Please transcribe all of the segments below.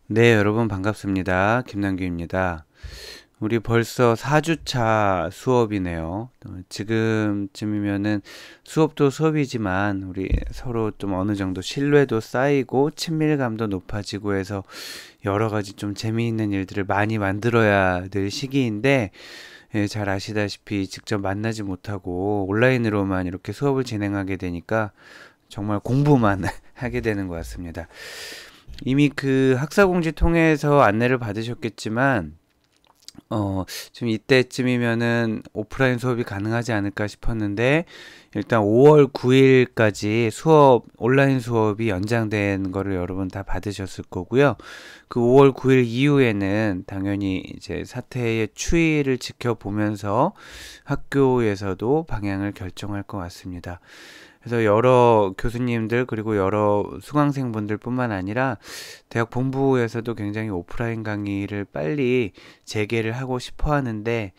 네, 여러분 반갑습니다. 김남규입니다. 우리 벌써 4주차 수업이네요. 지금쯤이면은 수업도 수업이지만 우리 서로 좀 어느 정도 신뢰도 쌓이고 친밀감도 높아지고 해서 여러 가지 좀 재미있는 일들을 많이 만들어야 될 시기인데, 잘 아시다시피 직접 만나지 못하고 온라인으로만 이렇게 수업을 진행하게 되니까 정말 공부만 하게 되는 것 같습니다. 이미 그 학사공지 통해서 안내를 받으셨겠지만, 지금 이때쯤이면은 오프라인 수업이 가능하지 않을까 싶었는데, 일단 5월 9일까지 온라인 수업이 연장된 거를 여러분 다 받으셨을 거고요. 그 5월 9일 이후에는 당연히 이제 사태의 추이를 지켜보면서 학교에서도 방향을 결정할 것 같습니다. 그래서 여러 교수님들 그리고 여러 수강생분들 뿐만 아니라 대학 본부에서도 굉장히 오프라인 강의를 빨리 재개를 하고 싶어 하는데,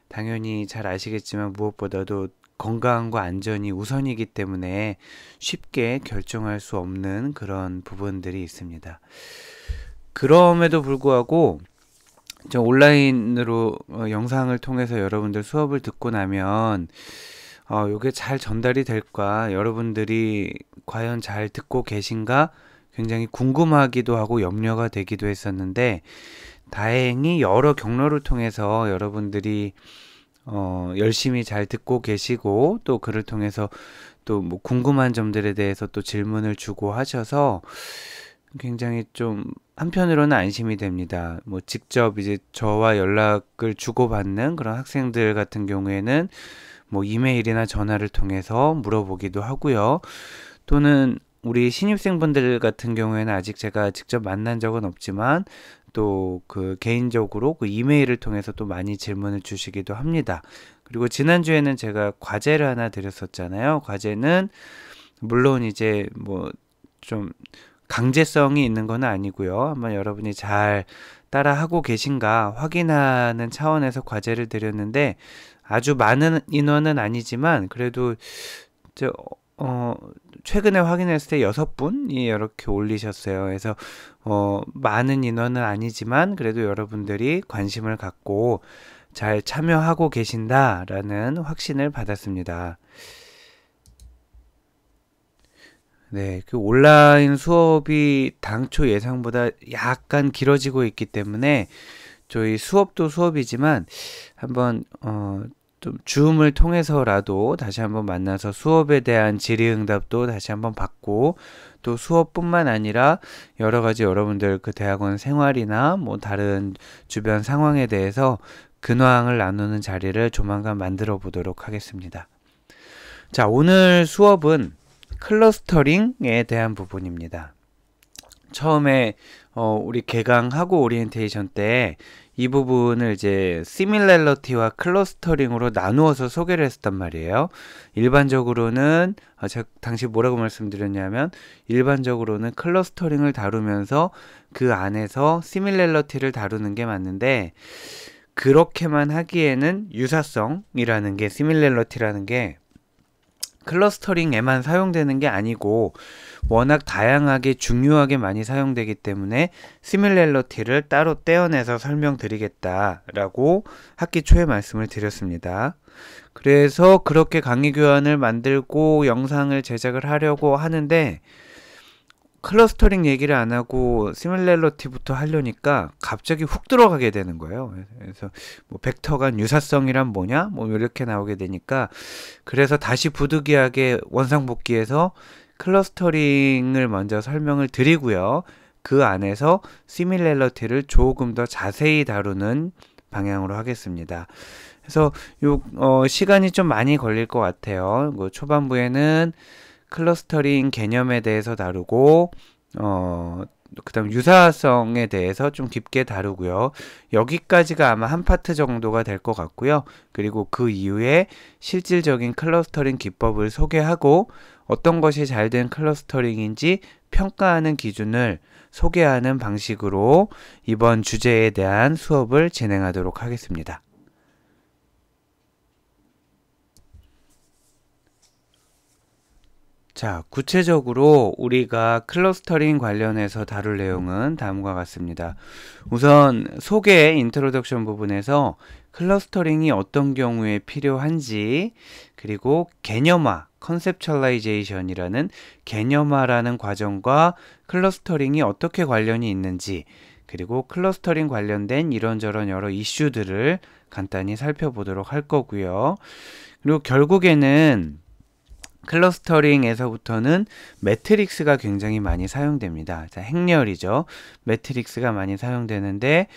당연히 잘 아시겠지만 무엇보다도 건강과 안전이 우선이기 때문에 쉽게 결정할 수 없는 그런 부분들이 있습니다. 그럼에도 불구하고 저 온라인으로 영상을 통해서 여러분들 수업을 듣고 나면 요게 잘 전달이 될까? 여러분들이 과연 잘 듣고 계신가? 굉장히 궁금하기도 하고 염려가 되기도 했었는데, 다행히 여러 경로를 통해서 여러분들이 열심히 잘 듣고 계시고, 또 그를 통해서 또 뭐 궁금한 점들에 대해서 또 질문을 주고 하셔서 굉장히 좀 한편으로는 안심이 됩니다. 뭐 직접 이제 저와 연락을 주고받는 그런 학생들 같은 경우에는 뭐 이메일이나 전화를 통해서 물어보기도 하고요. 또는 우리 신입생분들 같은 경우에는 아직 제가 직접 만난 적은 없지만 또 그 개인적으로 그 이메일을 통해서 또 많이 질문을 주시기도 합니다. 그리고 지난주에는 제가 과제를 하나 드렸었잖아요. 과제는 물론 이제 뭐 좀 강제성이 있는 건 아니고요. 한번 여러분이 잘 따라하고 계신가 확인하는 차원에서 과제를 드렸는데, 아주 많은 인원은 아니지만 그래도 저, 어, 최근에 확인했을 때 6분이 이렇게 올리셨어요. 그래서 많은 인원은 아니지만 그래도 여러분들이 관심을 갖고 잘 참여하고 계신다라는 확신을 받았습니다. 네, 그 온라인 수업이 당초 예상보다 약간 길어지고 있기 때문에 저희 수업도 수업이지만 한번 좀 줌을 통해서라도 다시 한번 만나서 수업에 대한 질의응답도 다시 한번 받고, 또 수업뿐만 아니라 여러 가지 여러분들 그 대학원 생활이나 뭐 다른 주변 상황에 대해서 근황을 나누는 자리를 조만간 만들어 보도록 하겠습니다. 자, 오늘 수업은 클러스터링에 대한 부분입니다. 처음에 우리 개강하고 오리엔테이션 때 이 부분을 이제 시밀러리티와 클러스터링으로 나누어서 소개를 했었단 말이에요. 일반적으로는 제가 당시 뭐라고 말씀드렸냐면, 일반적으로는 클러스터링을 다루면서 그 안에서 시밀러리티를 다루는 게 맞는데, 그렇게만 하기에는 유사성이라는 게, 시밀러리티라는 게 클러스터링에만 사용되는 게 아니고 워낙 다양하게 중요하게 많이 사용되기 때문에 시밀러리티를 따로 떼어내서 설명드리겠다라고 학기 초에 말씀을 드렸습니다. 그래서 그렇게 강의 교환을 만들고 영상을 제작을 하려고 하는데, 클러스터링 얘기를 안 하고 시밀러리티부터 하려니까 갑자기 훅 들어가게 되는 거예요. 그래서 뭐 벡터 간 유사성이란 뭐냐? 뭐 이렇게 나오게 되니까, 그래서 다시 부득이하게 원상복귀해서 클러스터링을 먼저 설명을 드리고요. 그 안에서 시밀러리티를 조금 더 자세히 다루는 방향으로 하겠습니다. 그래서 시간이 좀 많이 걸릴 것 같아요. 뭐 초반부에는 클러스터링 개념에 대해서 다루고, 그다음 유사성에 대해서 좀 깊게 다루고요. 여기까지가 아마 한 파트 정도가 될 것 같고요. 그리고 그 이후에 실질적인 클러스터링 기법을 소개하고, 어떤 것이 잘된 클러스터링인지 평가하는 기준을 소개하는 방식으로 이번 주제에 대한 수업을 진행하도록 하겠습니다. 자, 구체적으로 우리가 클러스터링 관련해서 다룰 내용은 다음과 같습니다. 우선 소개 인트로덕션 부분에서 클러스터링이 어떤 경우에 필요한지, 그리고 개념화, 컨셉츄얼라이제이션이라는 개념화라는 과정과 클러스터링이 어떻게 관련이 있는지, 그리고 클러스터링 관련된 이런저런 여러 이슈들을 간단히 살펴보도록 할 거고요. 그리고 결국에는 클러스터링에서부터는 매트릭스가 굉장히 많이 사용됩니다. 자, 행렬이죠. 매트릭스가 많이 사용되는데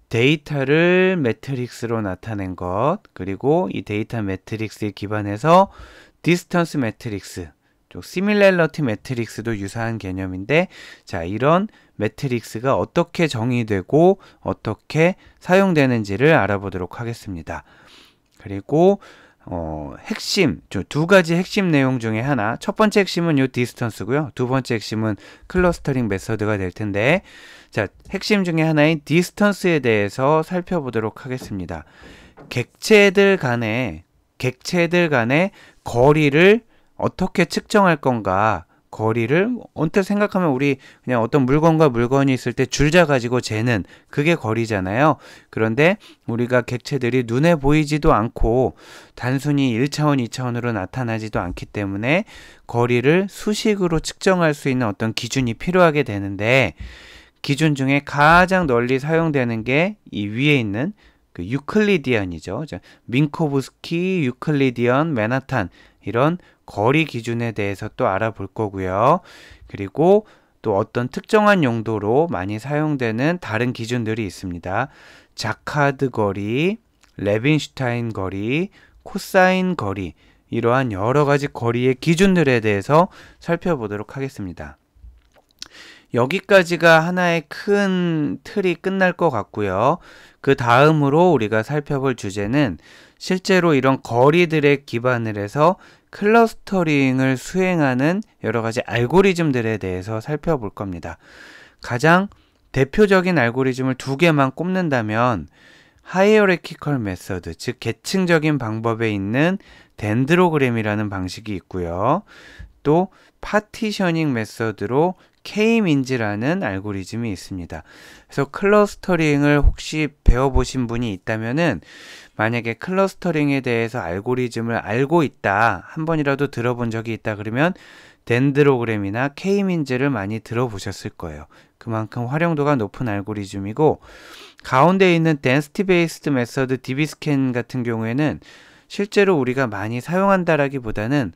데이터를 매트릭스로 나타낸 것, 그리고 이 데이터 매트릭스에 기반해서 디스턴스 매트릭스, 또 시밀러리티 매트릭스도 유사한 개념인데, 자, 이런 매트릭스가 어떻게 정의되고 어떻게 사용되는지를 알아보도록 하겠습니다. 그리고 핵심, 두 가지 핵심 내용 중에 하나, 첫 번째 핵심은 요 디스턴스고요. 두 번째 핵심은 클러스터링 메서드가 될 텐데, 자, 핵심 중에 하나인 디스턴스에 대해서 살펴보도록 하겠습니다. 객체들 간의 거리를 어떻게 측정할 건가? 거리를 언뜻 생각하면 우리 그냥 어떤 물건과 물건이 있을 때 줄자 가지고 재는 그게 거리잖아요. 그런데 우리가 객체들이 눈에 보이지도 않고 단순히 1차원, 2차원으로 나타나지도 않기 때문에 거리를 수식으로 측정할 수 있는 어떤 기준이 필요하게 되는데, 기준 중에 가장 널리 사용되는 게 이 위에 있는 그 유클리디언이죠. 민코브스키, 유클리디언, 맨하탄, 이런 거리 기준에 대해서 또 알아볼 거고요. 그리고 또 어떤 특정한 용도로 많이 사용되는 다른 기준들이 있습니다. 자카드 거리, 레빈슈타인 거리, 코사인 거리, 이러한 여러 가지 거리의 기준들에 대해서 살펴보도록 하겠습니다. 여기까지가 하나의 큰 틀이 끝날 것 같고요. 그 다음으로 우리가 살펴볼 주제는 실제로 이런 거리들에 기반을 해서 클러스터링을 수행하는 여러 가지 알고리즘들에 대해서 살펴볼 겁니다. 가장 대표적인 알고리즘을 두 개만 꼽는다면 하이어라키컬 메서드, 즉 계층적인 방법에 있는 덴드로그램이라는 방식이 있고요. 또 파티셔닝 메서드로 K-민즈라는 알고리즘이 있습니다. 그래서 클러스터링을 혹시 배워보신 분이 있다면은, 만약에 클러스터링에 대해서 알고리즘을 알고 있다, 한 번이라도 들어본 적이 있다 그러면 덴드로그램이나 K-민즈를 많이 들어보셨을 거예요. 그만큼 활용도가 높은 알고리즘이고, 가운데 있는 density based 메서드 db스캔 같은 경우에는 실제로 우리가 많이 사용한다라기보다는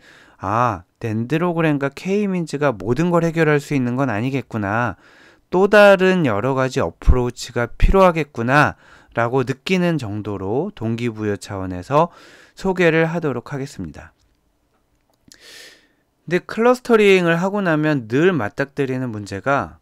덴드로그램과 K-민즈가 모든 걸 해결할 수 있는 건 아니겠구나, 또 다른 여러 가지 어프로치가 필요하겠구나 라고 느끼는 정도로 동기부여 차원에서 소개를 하도록 하겠습니다. 근데 클러스터링을 하고 나면 늘 맞닥뜨리는 문제가,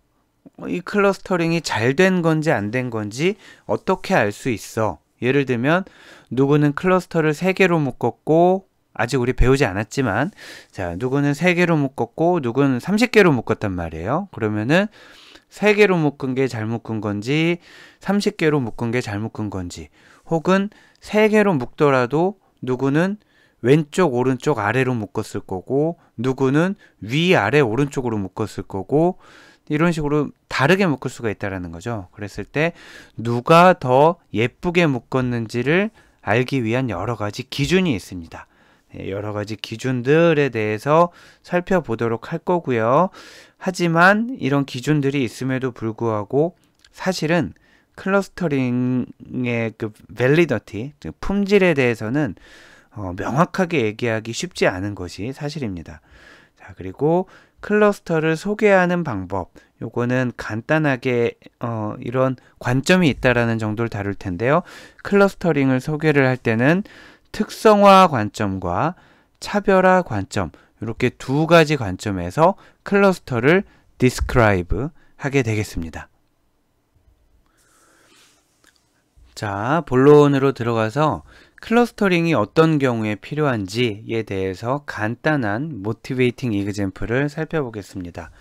이 클러스터링이 잘 된 건지 안 된 건지 어떻게 알 수 있어? 예를 들면 누구는 클러스터를 3개로 묶었고, 아직 우리 배우지 않았지만, 자, 누구는 3개로 묶었고 누구는 30개로 묶었단 말이에요. 그러면은 3개로 묶은 게 잘 묶은 건지 30개로 묶은 게 잘 묶은 건지, 혹은 3개로 묶더라도 누구는 왼쪽 오른쪽 아래로 묶었을 거고 누구는 위 아래 오른쪽으로 묶었을 거고, 이런 식으로 다르게 묶을 수가 있다는 거죠. 그랬을 때 누가 더 예쁘게 묶었는지를 알기 위한 여러 가지 기준이 있습니다. 여러 가지 기준들에 대해서 살펴보도록 할 거고요. 하지만 이런 기준들이 있음에도 불구하고 사실은 클러스터링의 그 밸리더티, 품질에 대해서는 명확하게 얘기하기 쉽지 않은 것이 사실입니다. 자, 그리고 클러스터를 소개하는 방법, 요거는 간단하게 이런 관점이 있다라는 정도를 다룰 텐데요. 클러스터링을 소개를 할 때는 특성화 관점과 차별화 관점, 이렇게 두 가지 관점에서 클러스터를 디스크라이브 하게 되겠습니다. 자, 본론으로 들어가서 클러스터링이 어떤 경우에 필요한지에 대해서 간단한 모티베이팅 이그젬플을 살펴보겠습니다.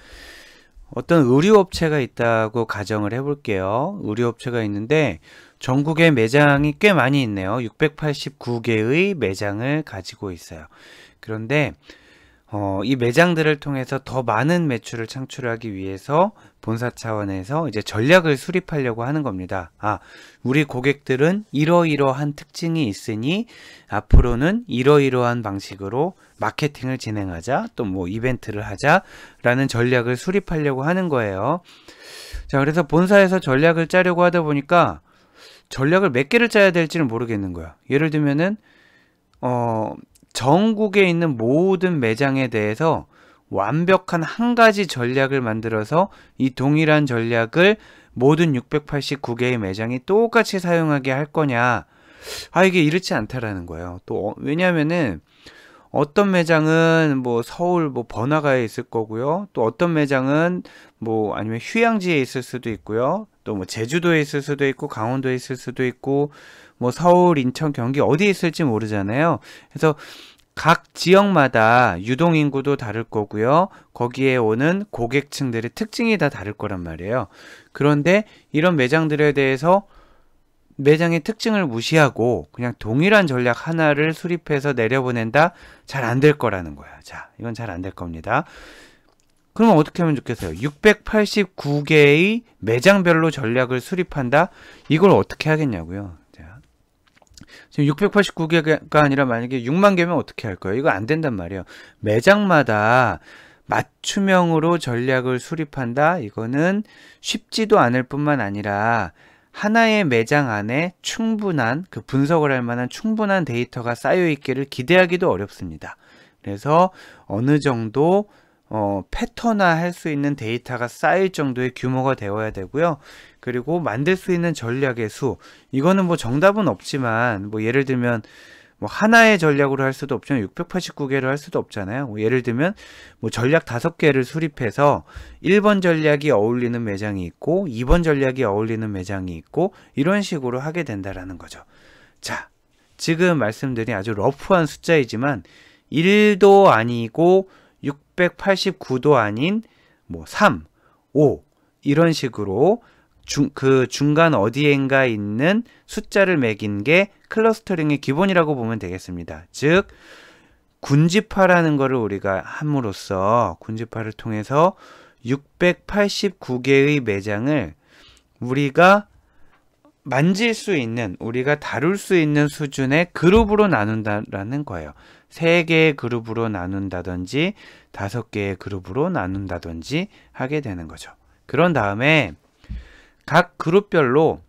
어떤 의류업체가 있다고 가정을 해볼게요. 의류업체가 있는데 전국에 매장이 꽤 많이 있네요. 689개의 매장을 가지고 있어요. 그런데 이 매장들을 통해서 더 많은 매출을 창출하기 위해서 본사 차원에서 이제 전략을 수립하려고 하는 겁니다. 우리 고객들은 이러이러한 특징이 있으니 앞으로는 이러이러한 방식으로 마케팅을 진행하자, 또 뭐 이벤트를 하자라는 전략을 수립하려고 하는 거예요. 자, 그래서 본사에서 전략을 짜려고 하다 보니까 전략을 몇 개를 짜야 될지는 모르겠는 거야. 예를 들면은 전국에 있는 모든 매장에 대해서 완벽한 한 가지 전략을 만들어서 이 동일한 전략을 모든 689개의 매장이 똑같이 사용하게 할 거냐. 이게 이렇지 않다라는 거예요. 또 왜냐면은 어떤 매장은 뭐 서울 뭐 번화가에 있을 거고요. 또 어떤 매장은 뭐 아니면 휴양지에 있을 수도 있고요. 또 뭐 제주도에 있을 수도 있고 강원도에 있을 수도 있고 뭐 서울, 인천, 경기 어디에 있을지 모르잖아요. 그래서 각 지역마다 유동인구도 다를 거고요. 거기에 오는 고객층들의 특징이 다 다를 거란 말이에요. 그런데 이런 매장들에 대해서 매장의 특징을 무시하고 그냥 동일한 전략 하나를 수립해서 내려보낸다? 잘 안 될 거라는 거야. 자, 이건 잘 안 될 겁니다. 그러면 어떻게 하면 좋겠어요? 689개의 매장별로 전략을 수립한다? 이걸 어떻게 하겠냐고요. 자, 지금 689개가 아니라 만약에 6만 개면 어떻게 할 거예요? 이거 안 된단 말이에요. 매장마다 맞춤형으로 전략을 수립한다? 이거는 쉽지도 않을 뿐만 아니라 하나의 매장 안에 충분한 분석을 할 만한 충분한 데이터가 쌓여 있기를 기대하기도 어렵습니다. 그래서 어느 정도 패턴화할 수 있는 데이터가 쌓일 정도의 규모가 되어야 되고요. 그리고 만들 수 있는 전략의 수, 이거는 뭐 정답은 없지만 뭐 예를 들면 뭐 하나의 전략으로 할 수도 없지만 689개를 할 수도 없잖아요. 뭐 예를 들면 뭐 전략 5개를 수립해서 1번 전략이 어울리는 매장이 있고 2번 전략이 어울리는 매장이 있고 이런 식으로 하게 된다라는 거죠. 자, 지금 말씀드린 아주 러프한 숫자이지만 1도 아니고 689도 아닌 뭐 3, 5 이런 식으로 그 중간 어디엔가 있는 숫자를 매긴 게 클러스터링의 기본이라고 보면 되겠습니다. 즉 군집화라는 것을 우리가 함으로써 군집화를 통해서 689개의 매장을 우리가 만질 수 있는, 우리가 다룰 수 있는 수준의 그룹으로 나눈다라는 거예요. 3개의 그룹으로 나눈다든지 5개의 그룹으로 나눈다든지 하게 되는 거죠. 그런 다음에 각 그룹별로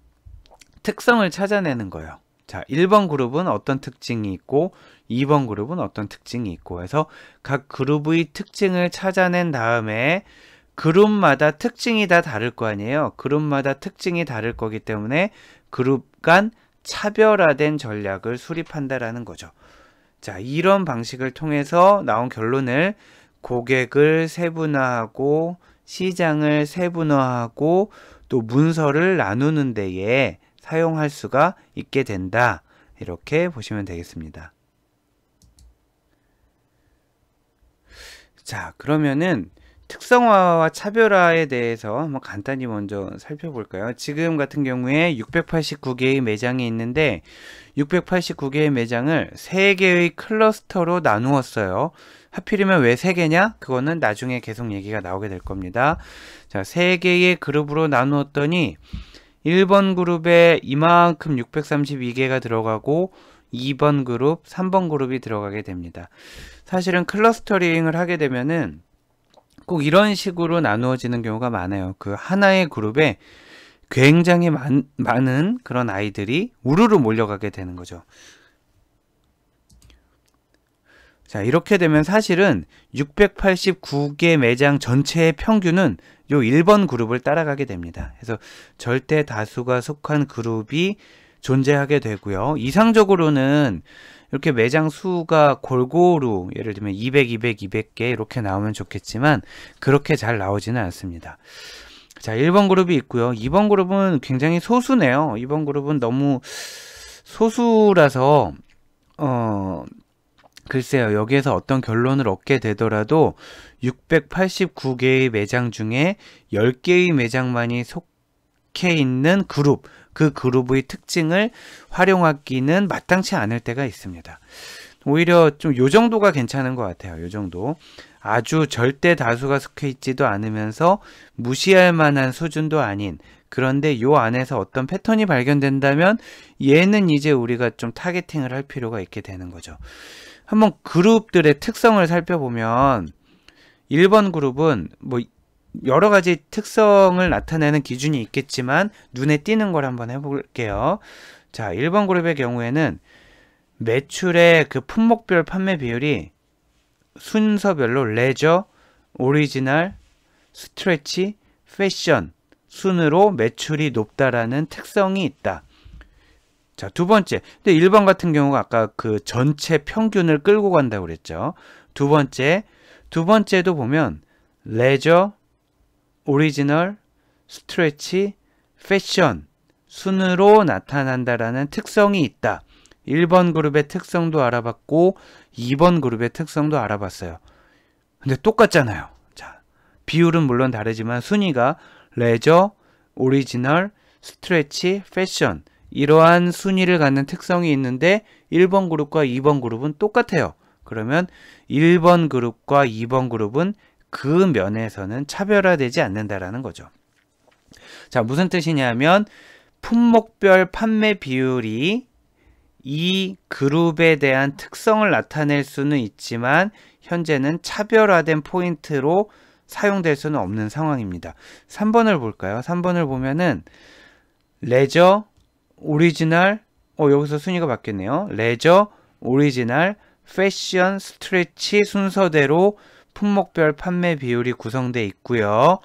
특성을 찾아내는 거예요. 자, 1번 그룹은 어떤 특징이 있고 2번 그룹은 어떤 특징이 있고 해서 각 그룹의 특징을 찾아낸 다음에 그룹마다 특징이 다 다를 거 아니에요. 그룹마다 특징이 다를 거기 때문에 그룹 간 차별화된 전략을 수립한다라는 거죠. 자, 이런 방식을 통해서 나온 결론을 고객을 세분화하고 시장을 세분화하고 또 문서를 나누는 데에 사용할 수가 있게 된다. 이렇게 보시면 되겠습니다. 자, 그러면은 특성화와 차별화에 대해서 한번 간단히 먼저 살펴볼까요? 지금 같은 경우에 689개의 매장이 있는데 689개의 매장을 3개의 클러스터로 나누었어요. 하필이면 왜 3개냐? 그거는 나중에 계속 얘기가 나오게 될 겁니다. 자, 3개의 그룹으로 나누었더니 1번 그룹에 이만큼 632개가 들어가고 2번 그룹, 3번 그룹이 들어가게 됩니다. 사실은 클러스터링을 하게 되면은 꼭 이런 식으로 나누어지는 경우가 많아요. 그 하나의 그룹에 굉장히 많은 그런 아이들이 우르르 몰려가게 되는 거죠. 자, 이렇게 되면 사실은 689개 매장 전체의 평균은 요 1번 그룹을 따라가게 됩니다. 그래서 절대 다수가 속한 그룹이 존재하게 되고요. 이상적으로는 이렇게 매장 수가 골고루 예를 들면 200, 200, 200개 이렇게 나오면 좋겠지만 그렇게 잘 나오지는 않습니다. 자, 1번 그룹이 있고요. 2번 그룹은 굉장히 소수네요. 2번 그룹은 너무 소수라서 글쎄요. 여기에서 어떤 결론을 얻게 되더라도 689개의 매장 중에 10개의 매장만이 속해 있는 그룹, 그 그룹의 특징을 활용하기는 마땅치 않을 때가 있습니다. 오히려 좀 요 정도가 괜찮은 것 같아요. 요 정도. 아주 절대 다수가 속해 있지도 않으면서 무시할 만한 수준도 아닌, 그런데 요 안에서 어떤 패턴이 발견된다면 얘는 이제 우리가 좀 타겟팅을 할 필요가 있게 되는 거죠. 한번 그룹들의 특성을 살펴보면 1번 그룹은 뭐 여러 가지 특성을 나타내는 기준이 있겠지만 눈에 띄는 걸 한번 해볼게요. 자, 1번 그룹의 경우에는 매출의 그 품목별 판매 비율이 순서별로 레저, 오리지널, 스트레치, 패션 순으로 매출이 높다라는 특성이 있다. 자, 두 번째. 근데 1번 같은 경우가 아까 그 전체 평균을 끌고 간다고 그랬죠. 두 번째도 보면 레저, 오리지널, 스트레치, 패션 순으로 나타난다라는 특성이 있다. 1번 그룹의 특성도 알아봤고 2번 그룹의 특성도 알아봤어요. 근데 똑같잖아요. 자, 비율은 물론 다르지만 순위가 레저, 오리지널, 스트레치, 패션 이러한 순위를 갖는 특성이 있는데 1번 그룹과 2번 그룹은 똑같아요. 그러면 1번 그룹과 2번 그룹은 그 면에서는 차별화되지 않는다라는 거죠. 자, 무슨 뜻이냐면 품목별 판매 비율이 이 그룹에 대한 특성을 나타낼 수는 있지만 현재는 차별화된 포인트로 사용될 수는 없는 상황입니다. 3번을 볼까요? 3번을 보면은 레저, 오리지널, 여기서 순위가 바뀌었네요. 레저, 오리지널, 패션, 스트레치 순서대로 품목별 판매 비율이 구성되어 있고요.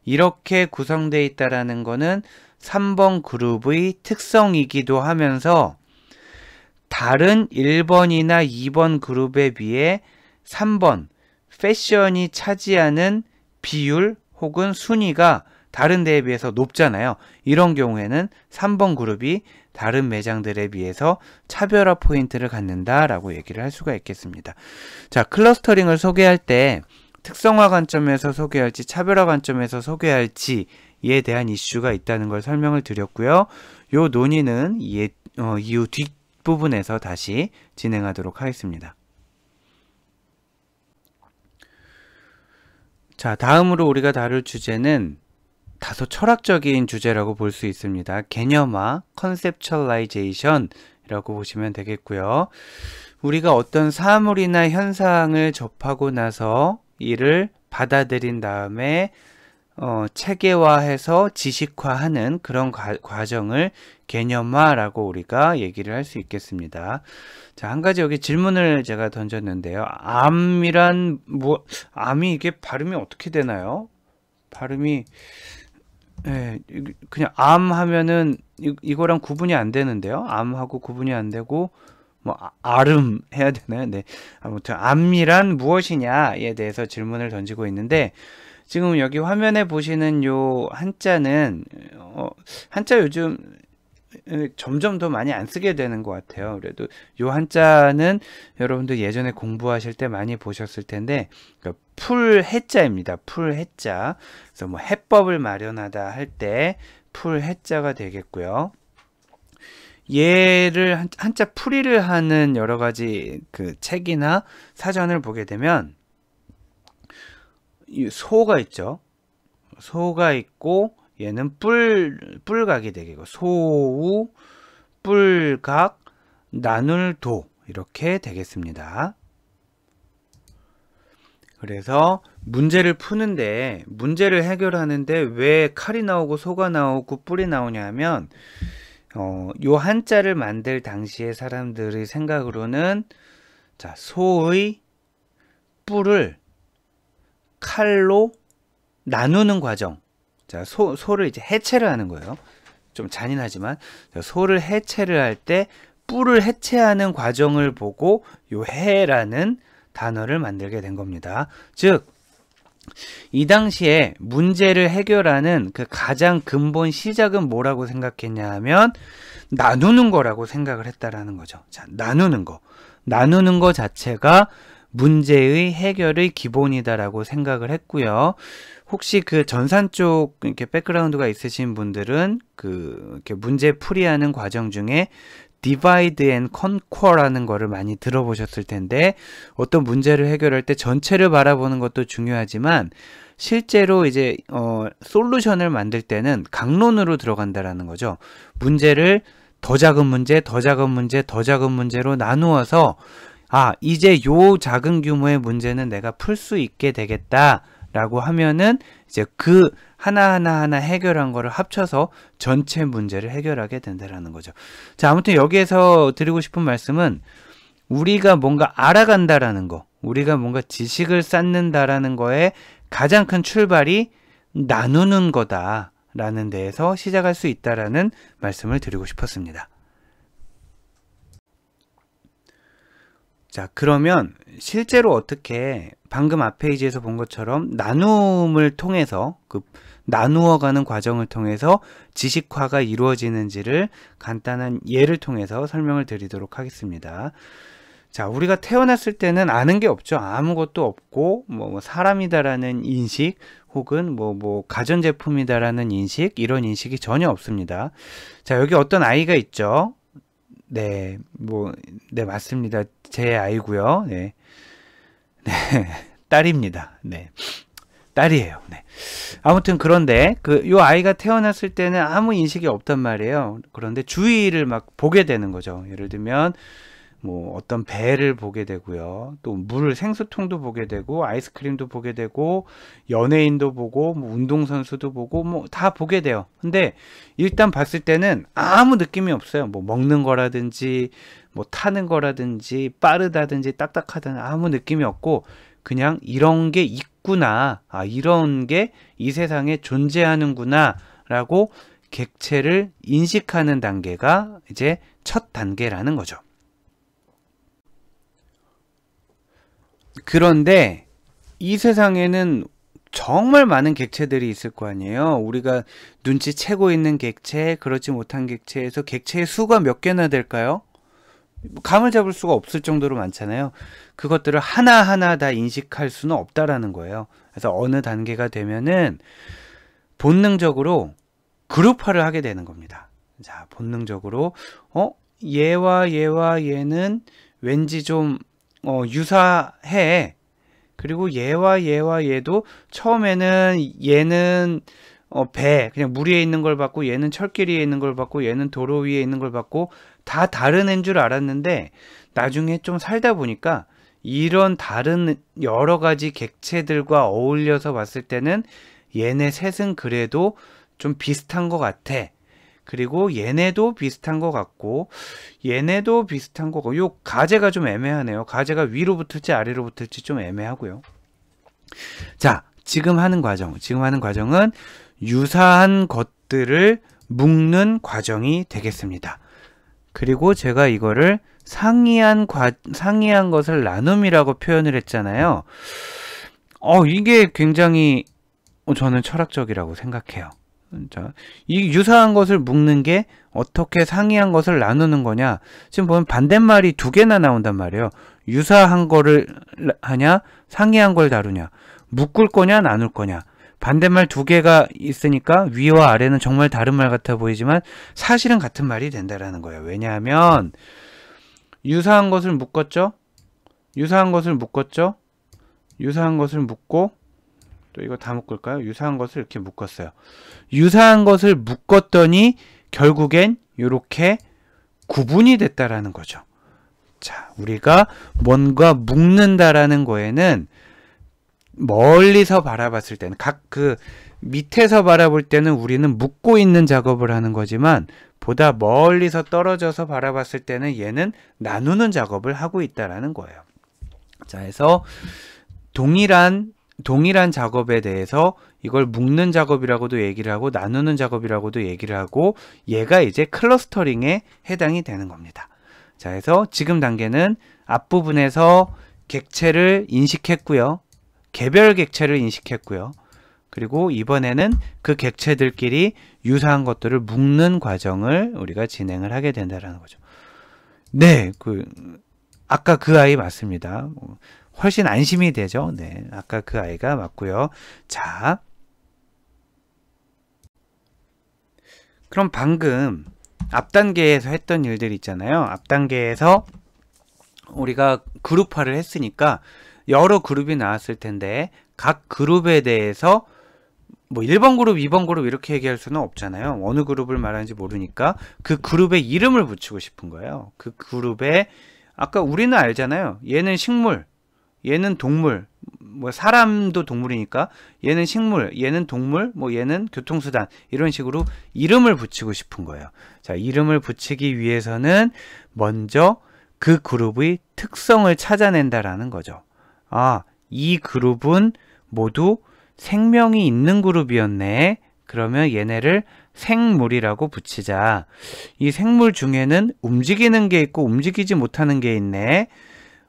이렇게 구성되어 있다라는 거는 3번 그룹의 특성이기도 하면서 다른 1번이나 2번 그룹에 비해 3번 패션이 차지하는 비율 혹은 순위가 다른 데에 비해서 높잖아요. 이런 경우에는 3번 그룹이 다른 매장들에 비해서 차별화 포인트를 갖는다라고 얘기를 할 수가 있겠습니다. 자, 클러스터링을 소개할 때 특성화 관점에서 소개할지 차별화 관점에서 소개할지에 대한 이슈가 있다는 걸 설명을 드렸고요. 요 논의는 이후 뒷부분에서 다시 진행하도록 하겠습니다. 자, 다음으로 우리가 다룰 주제는 다소 철학적인 주제라고 볼 수 있습니다. 개념화, 컨셉츄얼라이제이션이라고 보시면 되겠고요. 우리가 어떤 사물이나 현상을 접하고 나서 이를 받아들인 다음에 체계화해서 지식화하는 그런 과정을 개념화라고 우리가 얘기를 할 수 있겠습니다. 자, 한 가지 여기 질문을 제가 던졌는데요. 암이 이게 발음이 어떻게 되나요? 발음이 그냥 암 하면은 이거랑 구분이 안 되는데요. 암하고 구분이 안 되고 뭐 아름 해야 되나요? 네. 아무튼 암이란 무엇이냐에 대해서 질문을 던지고 있는데 지금 여기 화면에 보시는 요 한자는 한자 요즘 점점 더 많이 안 쓰게 되는 것 같아요. 그래도 요 한자는 여러분들 예전에 공부하실 때 많이 보셨을 텐데 풀해자입니다. 풀해자. 그래서 뭐 해법을 마련하다 할 때 풀해자가 되겠고요. 얘를 한자 풀이를 하는 여러 가지 그 책이나 사전을 보게 되면 이 소가 있죠. 소가 있고 얘는 뿔각이 되겠고 소우, 뿔각, 나눌도 이렇게 되겠습니다. 그래서 문제를 푸는데 문제를 해결하는데 왜 칼이 나오고 소가 나오고 뿔이 나오냐 하면 요 한자를 만들 당시의 사람들의 생각으로는 자, 소의 뿔을 칼로 나누는 과정. 자, 소를 이제 해체를 하는 거예요. 좀 잔인하지만 소를 해체를 할 때 뿔을 해체하는 과정을 보고 요 해라는 단어를 만들게 된 겁니다. 즉, 이 당시에 문제를 해결하는 그 가장 근본 시작은 뭐라고 생각했냐 하면 나누는 거라고 생각을 했다라는 거죠. 자, 나누는 거 자체가 문제의 해결의 기본이다라고 생각을 했고요. 혹시 그 전산 쪽 이렇게 백그라운드가 있으신 분들은 그 이렇게 문제 풀이하는 과정 중에 divide and conquer라는 거를 많이 들어보셨을 텐데, 어떤 문제를 해결할 때 전체를 바라보는 것도 중요하지만 실제로 이제 솔루션을 만들 때는 강론으로 들어간다라는 거죠. 문제를 더 작은 문제, 더 작은 문제, 더 작은 문제로 나누어서 이제 요 작은 규모의 문제는 내가 풀 수 있게 되겠다 라고 하면은 이제 그 하나하나 해결한 거를 합쳐서 전체 문제를 해결하게 된다라는 거죠. 자, 아무튼 여기에서 드리고 싶은 말씀은 우리가 뭔가 알아간다라는 거, 우리가 뭔가 지식을 쌓는다라는 거에 가장 큰 출발이 나누는 거다라는 데에서 시작할 수 있다라는 말씀을 드리고 싶었습니다. 자, 그러면 실제로 어떻게 방금 앞 페이지에서 본 것처럼 나눔을 통해서 나누어가는 과정을 통해서 지식화가 이루어지는지를 간단한 예를 통해서 설명을 드리도록 하겠습니다. 자, 우리가 태어났을 때는 아는 게 없죠. 아무것도 없고 뭐 사람이다라는 인식 혹은 뭐 가전제품이다라는 인식, 이런 인식이 전혀 없습니다. 자, 여기 어떤 아이가 있죠. 네, 네, 맞습니다. 제 아이고요. 네. 네, 딸입니다. 네. 딸이에요. 네. 아무튼 그런데 요 아이가 태어났을 때는 아무 인식이 없단 말이에요. 그런데 주위를 막 보게 되는 거죠. 예를 들면 뭐 어떤 배를 보게 되고요. 또 생수통도 보게 되고, 아이스크림도 보게 되고, 연예인도 보고, 뭐 운동선수도 보고, 뭐 다 보게 돼요. 근데 일단 봤을 때는 아무 느낌이 없어요. 뭐 먹는 거라든지, 뭐 타는 거라든지, 빠르다든지, 딱딱하다든지 아무 느낌이 없고, 그냥 이런 게 있구나, 이런 게 이 세상에 존재하는구나 라고 객체를 인식하는 단계가 이제 첫 단계라는 거죠. 그런데 이 세상에는 정말 많은 객체들이 있을 거 아니에요. 우리가 눈치채고 있는 객체, 그렇지 못한 객체에서 객체의 수가 몇 개나 될까요? 감을 잡을 수가 없을 정도로 많잖아요. 그것들을 하나하나 다 인식할 수는 없다라는 거예요. 그래서 어느 단계가 되면은 본능적으로 그룹화를 하게 되는 겁니다. 자, 본능적으로 얘와 얘는 왠지 좀 유사해. 그리고 얘와 얘도 처음에는 얘는 그냥 물 위에 있는 걸 봤고, 얘는 철길 위에 있는 걸 봤고, 얘는 도로 위에 있는 걸 봤고, 다 다른 애인 줄 알았는데 나중에 좀 살다 보니까 이런 다른 여러 가지 객체들과 어울려서 봤을 때는 얘네 셋은 그래도 좀 비슷한 것 같아. 그리고 얘네도 비슷한 것 같고, 얘네도 비슷한 것 같고, 요 가제가 좀 애매하네요. 가제가 위로 붙을지 아래로 붙을지 좀 애매하고요. 자, 지금 하는 과정은 유사한 것들을 묶는 과정이 되겠습니다. 그리고 제가 이거를 상이한 것을 나눔이라고 표현을 했잖아요. 이게 굉장히 저는 철학적이라고 생각해요. 자, 이 유사한 것을 묶는 게 어떻게 상이한 것을 나누는 거냐. 지금 보면 반대말이 두 개나 나온단 말이에요. 유사한 거를 하냐, 상이한 걸 다루냐, 묶을 거냐, 나눌 거냐. 반대말 두 개가 있으니까 위와 아래는 정말 다른 말 같아 보이지만 사실은 같은 말이 된다라는 거예요. 왜냐하면 유사한 것을 묶었죠. 유사한 것을 묶고, 또 이거 다 묶을까요? 유사한 것을 이렇게 묶었어요. 유사한 것을 묶었더니 결국엔 이렇게 구분이 됐다라는 거죠. 자, 우리가 뭔가 묶는다라는 거에는 멀리서 바라봤을 때는 밑에서 바라볼 때는 우리는 묶고 있는 작업을 하는 거지만, 보다 멀리서 떨어져서 바라봤을 때는 얘는 나누는 작업을 하고 있다라는 거예요. 자, 해서 동일한 작업에 대해서 이걸 묶는 작업이라고도 얘기를 하고 나누는 작업이라고도 얘기를 하고, 얘가 이제 클러스터링에 해당이 되는 겁니다. 자, 해서 지금 단계는 앞부분에서 객체를 인식했고요. 개별 객체를 인식했고요. 그리고 이번에는 그 객체들끼리 유사한 것들을 묶는 과정을 우리가 진행을 하게 된다는 거죠. 네, 아까 그 아이 맞습니다. 훨씬 안심이 되죠. 네, 아까 그 아이가 맞고요. 자, 그럼 방금 앞 단계에서 했던 일들 있잖아요. 앞 단계에서 우리가 그룹화를 했으니까 여러 그룹이 나왔을 텐데 각 그룹에 대해서 뭐 1번 그룹, 2번 그룹 이렇게 얘기할 수는 없잖아요. 어느 그룹을 말하는지 모르니까 그 그룹의 이름을 붙이고 싶은 거예요. 그 그룹에 아까 우리는 알잖아요. 얘는 식물, 얘는 동물, 뭐 사람도 동물이니까 얘는 식물, 얘는 동물, 뭐 얘는 교통수단 이런 식으로 이름을 붙이고 싶은 거예요. 자, 이름을 붙이기 위해서는 먼저 그 그룹의 특성을 찾아낸다라는 거죠. 아, 이 그룹은 모두 생명이 있는 그룹이었네. 그러면 얘네를 생물이라고 붙이자. 이 생물 중에는 움직이는 게 있고 움직이지 못하는 게 있네.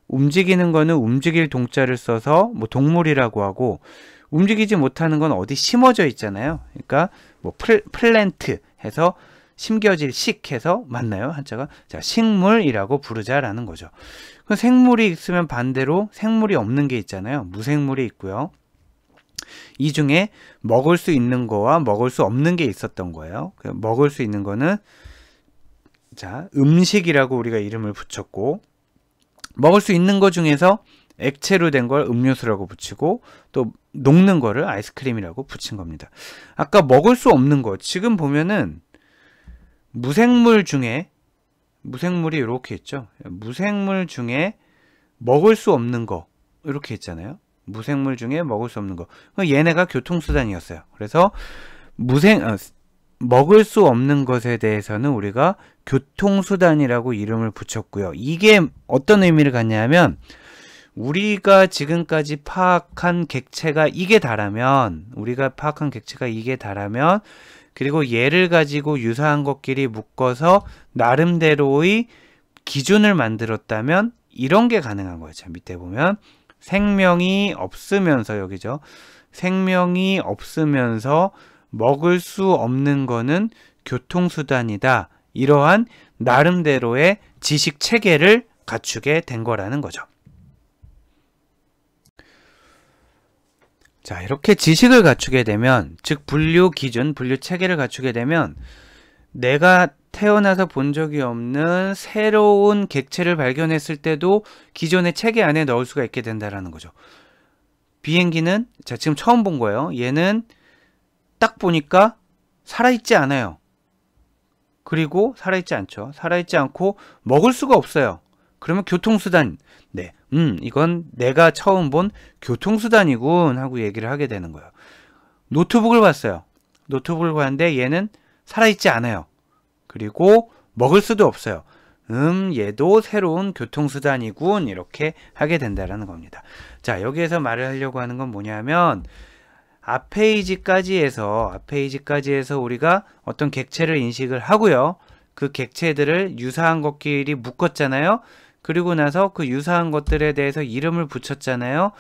움직이는 거는 움직일 동자를 써서 뭐 동물이라고 하고, 움직이지 못하는 건 어디 심어져 있잖아요. 그러니까 뭐 플랜트 해서 심겨질 식 해서 맞나요? 한자가? 자, 식물이라고 부르자라는 거죠. 그 생물이 있으면 반대로 생물이 없는 게 있잖아요. 무생물이 있고요. 이 중에 먹을 수 있는 거와 먹을 수 없는 게 있었던 거예요. 먹을 수 있는 거는 자, 음식이라고 우리가 이름을 붙였고, 먹을 수 있는 거 중에서 액체로 된 걸 음료수라고 붙이고, 또 녹는 거를 아이스크림이라고 붙인 겁니다. 아까 먹을 수 없는 거, 지금 보면은 무생물 중에, 무생물이 이렇게 있죠. 무생물 중에 먹을 수 없는 거 이렇게 있잖아요. 무생물 중에 먹을 수 없는 거. 얘네가 교통수단이었어요. 그래서 먹을 수 없는 것에 대해서는 우리가 교통수단이라고 이름을 붙였고요. 이게 어떤 의미를 갖냐면, 우리가 지금까지 파악한 객체가 이게 다라면, 그리고 얘를 가지고 유사한 것끼리 묶어서 나름대로의 기준을 만들었다면 이런 게 가능한 거죠. 밑에 보면 생명이 없으면서, 여기죠. 생명이 없으면서 먹을 수 없는 거는 교통수단이다. 이러한 나름대로의 지식 체계를 갖추게 된 거라는 거죠. 자, 이렇게 지식을 갖추게 되면, 즉 분류 기준, 분류 체계를 갖추게 되면 내가 태어나서 본 적이 없는 새로운 객체를 발견했을 때도 기존의 체계 안에 넣을 수가 있게 된다는 거죠. 비행기는 자, 지금 처음 본 거예요. 얘는 딱 보니까 살아있지 않아요. 그리고 살아있지 않죠. 살아있지 않고 먹을 수가 없어요. 그러면 교통수단, 네, 이건 내가 처음 본 교통수단이군 하고 얘기를 하게 되는 거예요. 노트북을 봤어요. 노트북을 봤는데 얘는 살아있지 않아요. 그리고 먹을 수도 없어요. 얘도 새로운 교통수단이군, 이렇게 하게 된다는 겁니다. 자, 여기에서 말을 하려고 하는 건 뭐냐면, 앞 페이지까지에서 우리가 어떤 객체를 인식을 하고요. 그 객체들을 유사한 것끼리 묶었잖아요. 그리고 나서 그 유사한 것들에 대해서 이름을 붙였잖아요.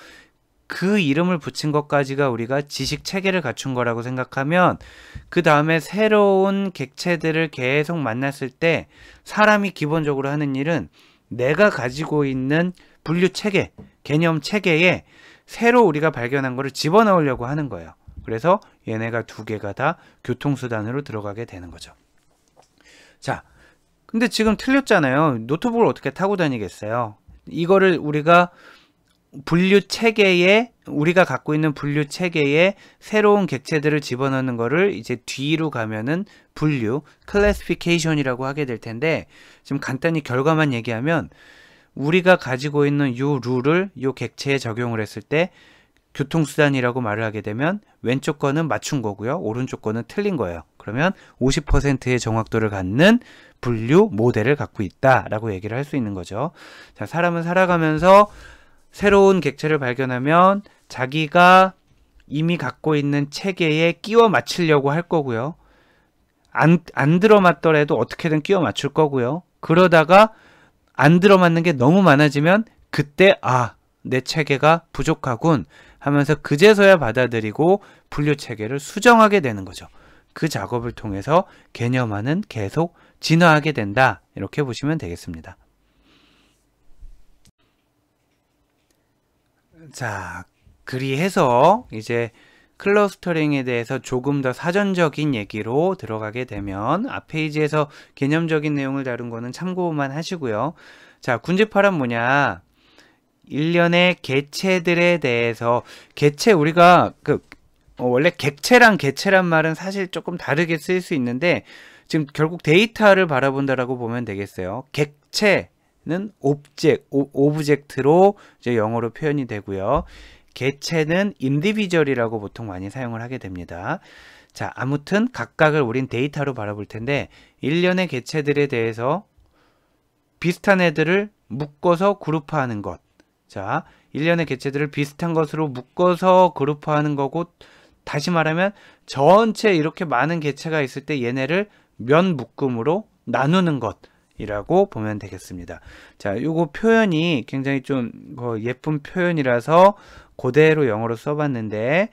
그 이름을 붙인 것까지가 우리가 지식 체계를 갖춘 거라고 생각하면, 그 다음에 새로운 객체들을 계속 만났을 때 사람이 기본적으로 하는 일은 내가 가지고 있는 분류 체계, 개념 체계에 새로 우리가 발견한 거를 집어넣으려고 하는 거예요. 그래서 얘네가 두 개가 다 교통수단으로 들어가게 되는 거죠. 자, 근데 지금 틀렸잖아요. 노트북을 어떻게 타고 다니겠어요? 이거를 우리가 분류 체계에, 우리가 갖고 있는 분류 체계에 새로운 객체들을 집어넣는 거를 이제 뒤로 가면은 분류, 클래시피케이션이라고 하게 될 텐데, 지금 간단히 결과만 얘기하면, 우리가 가지고 있는 요 룰을 요 객체에 적용을 했을 때 교통수단이라고 말을 하게 되면 왼쪽 거는 맞춘 거고요. 오른쪽 거는 틀린 거예요. 그러면 50%의 정확도를 갖는 분류 모델을 갖고 있다라고 얘기를 할 수 있는 거죠. 자, 사람은 살아가면서 새로운 객체를 발견하면 자기가 이미 갖고 있는 체계에 끼워 맞추려고 할 거고요. 안 들어맞더라도 어떻게든 끼워 맞출 거고요. 그러다가 안 들어맞는 게 너무 많아지면 그때 내 체계가 부족하군 하면서 그제서야 받아들이고 분류 체계를 수정하게 되는 거죠. 그 작업을 통해서 개념화는 계속 진화하게 된다. 이렇게 보시면 되겠습니다. 자, 그리해서 이제 클러스터링에 대해서 조금 더 사전적인 얘기로 들어가게 되면 앞 페이지에서 개념적인 내용을 다룬 거는 참고만 하시고요. 자, 군집화란 뭐냐? 일련의 객체들에 대해서 객체 우리가 원래 객체랑 개체란 말은 사실 조금 다르게 쓰일 수 있는데 지금 결국 데이터를 바라본다라고 보면 되겠어요. 객체는 오브젝트로 이제 영어로 표현이 되고요. 개체는 인디비주얼이라고 보통 많이 사용을 하게 됩니다. 자, 아무튼 각각을 우린 데이터로 바라볼 텐데 일련의 개체들에 대해서 비슷한 애들을 묶어서 그룹화하는 것. 자, 일련의 개체들을 비슷한 것으로 묶어서 그룹화하는 거고 다시 말하면 전체 이렇게 많은 개체가 있을 때 얘네를 몇 묶음으로 나누는 것이라고 보면 되겠습니다. 자, 요거 표현이 굉장히 좀 예쁜 표현이라서 그대로 영어로 써봤는데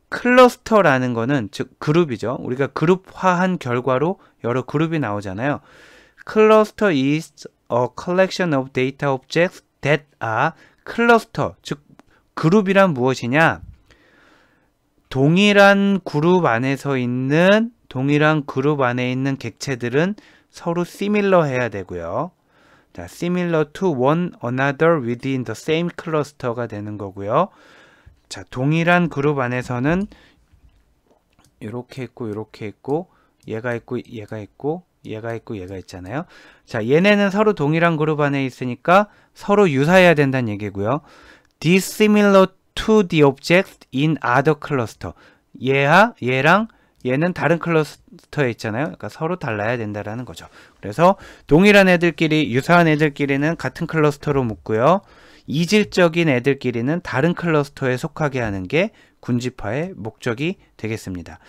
클러스터라는 거는 즉 그룹이죠. 우리가 그룹화한 결과로 여러 그룹이 나오잖아요. Cluster is a collection of data objects that are cluster. 즉 그룹이란 무엇이냐? 동일한 그룹 안에 있는 객체들은 서로 similar 해야 되고요. 자, similar to one another within the same cluster가 되는 거고요. 자, 동일한 그룹 안에서는 이렇게 있고 이렇게 있고 얘가 있고 얘가 있고 얘가 있고 얘가 있잖아요. 자, 얘네는 서로 동일한 그룹 안에 있으니까 서로 유사해야 된다는 얘기고요. dissimilar to the objects in other cluster. 얘랑 얘는 다른 클러스터에 있잖아요. 그러니까 서로 달라야 된다라는 거죠. 그래서 동일한 애들끼리, 유사한 애들끼리는 같은 클러스터로 묶고요. 이질적인 애들끼리는 다른 클러스터에 속하게 하는 게 군집화의 목적이 되겠습니다.